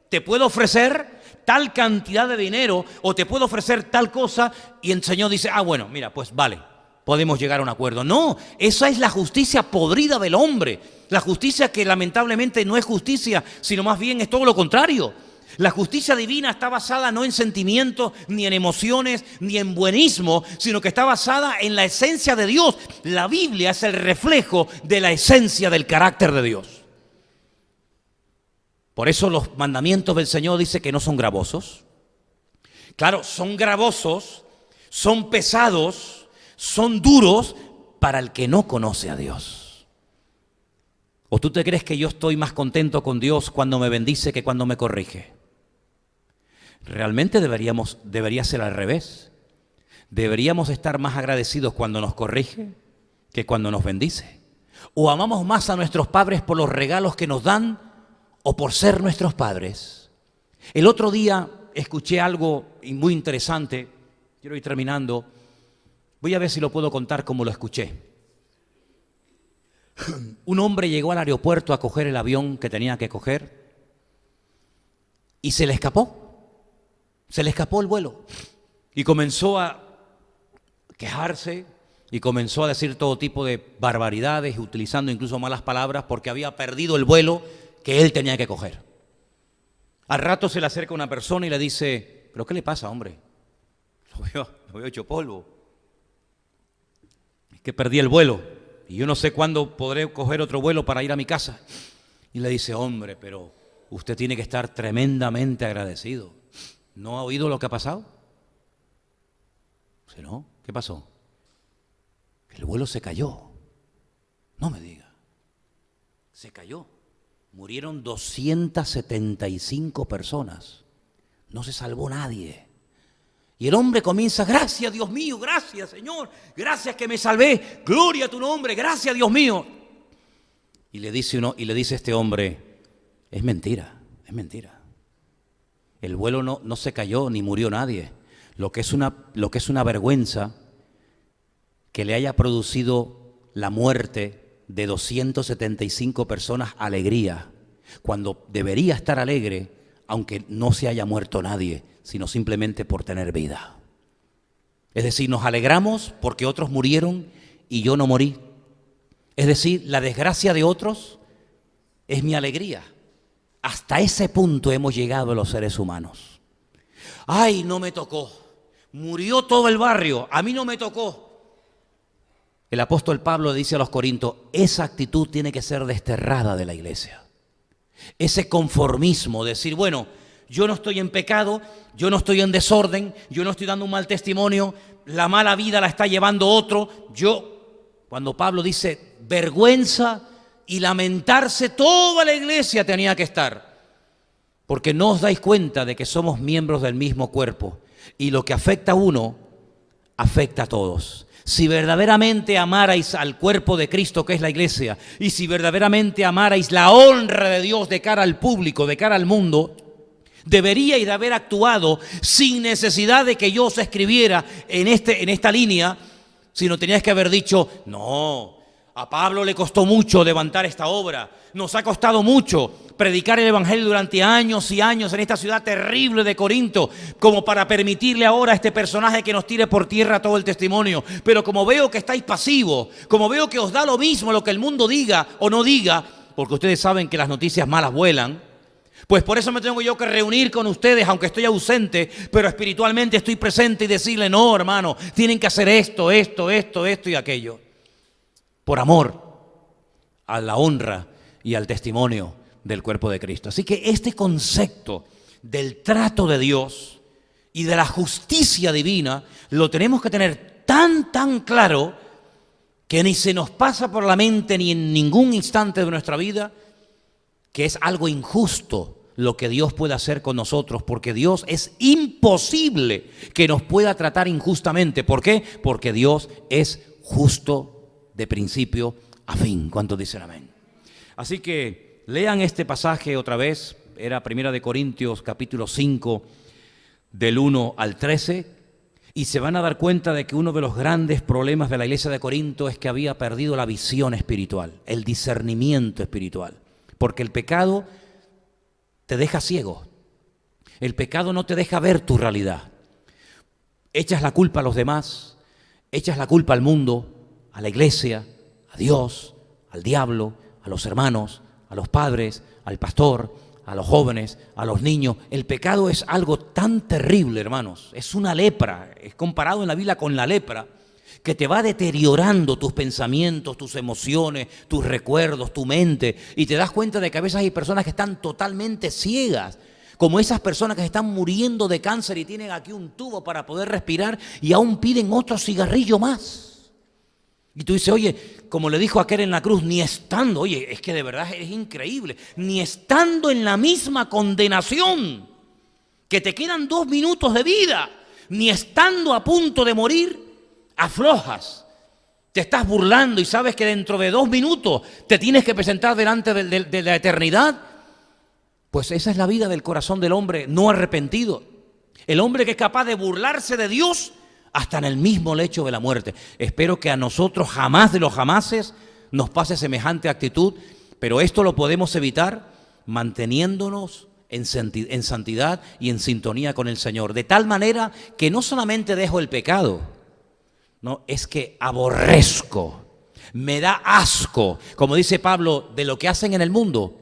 te puedo ofrecer tal cantidad de dinero o te puedo ofrecer tal cosa? Y el Señor dice, bueno, mira, pues vale, podemos llegar a un acuerdo. No, esa es la justicia podrida del hombre. La justicia que lamentablemente no es justicia, sino más bien es todo lo contrario. La justicia divina está basada no en sentimientos, ni en emociones, ni en buenismo, sino que está basada en la esencia de Dios. La Biblia es el reflejo de la esencia del carácter de Dios. Por eso los mandamientos del Señor dicen que no son gravosos. Claro, son gravosos, son pesados, son duros para el que no conoce a Dios. ¿O tú te crees que yo estoy más contento con Dios cuando me bendice que cuando me corrige? Realmente debería ser al revés. Deberíamos estar más agradecidos cuando nos corrige que cuando nos bendice. ¿O amamos más a nuestros padres por los regalos que nos dan o por ser nuestros padres? El otro día escuché algo muy interesante. Quiero ir terminando. Voy a ver si lo puedo contar como lo escuché. Un hombre llegó al aeropuerto a coger el avión que tenía que coger y se le escapó el vuelo. Y comenzó a quejarse y comenzó a decir todo tipo de barbaridades, utilizando incluso malas palabras, porque había perdido el vuelo que él tenía que coger. Al rato se le acerca una persona y le dice: ¿pero qué le pasa, hombre? Lo veo hecho polvo. Es que perdí el vuelo y yo no sé cuándo podré coger otro vuelo para ir a mi casa. Y le dice: hombre, pero usted tiene que estar tremendamente agradecido. ¿No ha oído lo que ha pasado? Dice: no, ¿qué pasó? El vuelo se cayó. No me diga. Se cayó. Murieron 275 personas. No se salvó nadie. Y el hombre comienza: gracias, Dios mío, gracias, Señor, gracias que me salvé, gloria a tu nombre, gracias, Dios mío. Y le dice este hombre: es mentira, es mentira. El vuelo no se cayó ni murió nadie. Lo que es una vergüenza que le haya producido la muerte de 275 personas alegría, cuando debería estar alegre, aunque no se haya muerto nadie, sino simplemente por tener vida. Es decir, nos alegramos porque otros murieron y yo no morí. Es decir, la desgracia de otros es mi alegría. Hasta ese punto hemos llegado los seres humanos. Ay, no me tocó. Murió todo el barrio, a mí no me tocó. El apóstol Pablo dice a los Corintios: esa actitud tiene que ser desterrada de la iglesia. Ese conformismo, decir: bueno, yo no estoy en pecado, yo no estoy en desorden, yo no estoy dando un mal testimonio, la mala vida la está llevando otro. Cuando Pablo dice vergüenza y lamentarse, toda la iglesia tenía que estar. Porque no os dais cuenta de que somos miembros del mismo cuerpo y lo que afecta a uno, afecta a todos. Si verdaderamente amarais al cuerpo de Cristo, que es la iglesia, y si verdaderamente amarais la honra de Dios de cara al público, de cara al mundo, deberíais de haber actuado sin necesidad de que yo os escribiera en esta línea, sino teníais que haber dicho: no, a Pablo le costó mucho levantar esta obra, nos ha costado mucho predicar el evangelio durante años y años en esta ciudad terrible de Corinto, como para permitirle ahora a este personaje que nos tire por tierra todo el testimonio. Pero como veo que estáis pasivos, como veo que os da lo mismo lo que el mundo diga o no diga, porque ustedes saben que las noticias malas vuelan, pues por eso me tengo yo que reunir con ustedes, aunque estoy ausente, pero espiritualmente estoy presente, y decirle: no, hermano, tienen que hacer esto y aquello, por amor a la honra y al testimonio del cuerpo de Cristo. Así que este concepto del trato de Dios y de la justicia divina lo tenemos que tener tan claro que ni se nos pasa por la mente ni en ningún instante de nuestra vida que es algo injusto lo que Dios puede hacer con nosotros, porque Dios es imposible que nos pueda tratar injustamente. ¿Por qué? Porque Dios es justo de principio a fin. ¿Cuántos dicen amén? Así que lean este pasaje otra vez. Era 1 Corintios capítulo 5 del 1 al 13, y se van a dar cuenta de que uno de los grandes problemas de la iglesia de Corinto es que había perdido la visión espiritual, el discernimiento espiritual, porque el pecado te deja ciego, el pecado no te deja ver tu realidad. Echas la culpa a los demás, echas la culpa al mundo, a la iglesia, a Dios, al diablo, a los hermanos, a los padres, al pastor, a los jóvenes, a los niños. El pecado es algo tan terrible, hermanos. Es una lepra, es comparado en la Biblia con la lepra, que te va deteriorando tus pensamientos, tus emociones, tus recuerdos, tu mente. Y te das cuenta de que a veces hay personas que están totalmente ciegas, como esas personas que están muriendo de cáncer y tienen aquí un tubo para poder respirar y aún piden otro cigarrillo más. Y tú dices: oye, como le dijo aquel en la cruz, ni estando, oye, es que de verdad es increíble, ni estando en la misma condenación, que te quedan 2 minutos de vida, ni estando a punto de morir, aflojas, te estás burlando y sabes que dentro de 2 minutos te tienes que presentar delante de la eternidad. Pues esa es la vida del corazón del hombre no arrepentido, el hombre que es capaz de burlarse de Dios hasta en el mismo lecho de la muerte. Espero que a nosotros jamás de los jamases nos pase semejante actitud, pero esto lo podemos evitar manteniéndonos en santidad y en sintonía con el Señor. De tal manera que no solamente dejo el pecado, no, es que aborrezco, me da asco, como dice Pablo, de lo que hacen en el mundo,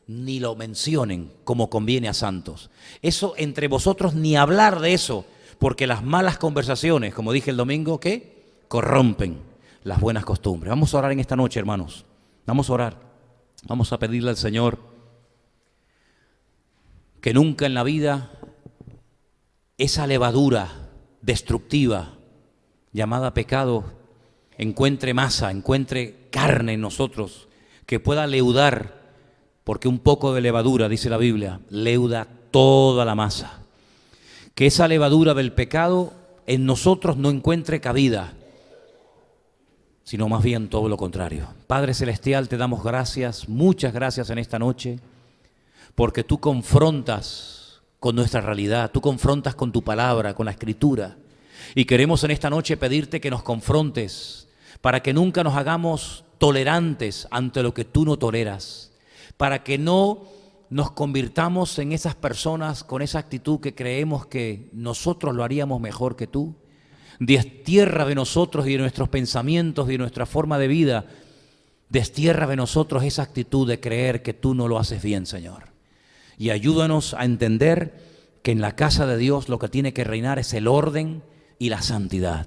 ni lo mencionen como conviene a santos. Eso entre vosotros ni hablar de eso, porque las malas conversaciones, como dije el domingo, ¿qué? Corrompen las buenas costumbres. Vamos a orar en esta noche, hermanos. Vamos a orar. Vamos a pedirle al Señor que nunca en la vida esa levadura destructiva llamada pecado encuentre masa, encuentre carne en nosotros, que pueda leudar, porque un poco de levadura, dice la Biblia, leuda toda la masa. Que esa levadura del pecado en nosotros no encuentre cabida, sino más bien todo lo contrario. Padre Celestial, te damos gracias, muchas gracias en esta noche, porque tú confrontas con nuestra realidad, tú confrontas con tu palabra, con la Escritura. Y queremos en esta noche pedirte que nos confrontes para que nunca nos hagamos tolerantes ante lo que tú no toleras, para que no nos convirtamos en esas personas con esa actitud que creemos que nosotros lo haríamos mejor que tú. Destierra de nosotros y de nuestros pensamientos y de nuestra forma de vida, destierra de nosotros esa actitud de creer que tú no lo haces bien, Señor. Y ayúdanos a entender que en la casa de Dios lo que tiene que reinar es el orden y la santidad,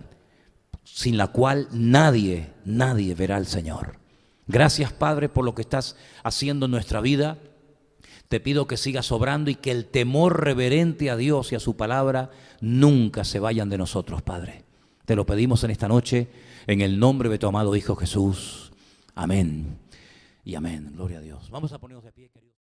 sin la cual nadie verá al Señor. Gracias, Padre, por lo que estás haciendo en nuestra vida. Te pido que sigas obrando y que el temor reverente a Dios y a su palabra nunca se vayan de nosotros, Padre. Te lo pedimos en esta noche, en el nombre de tu amado Hijo Jesús. Amén y amén. Gloria a Dios. Vamos a ponernos de pie, queridos.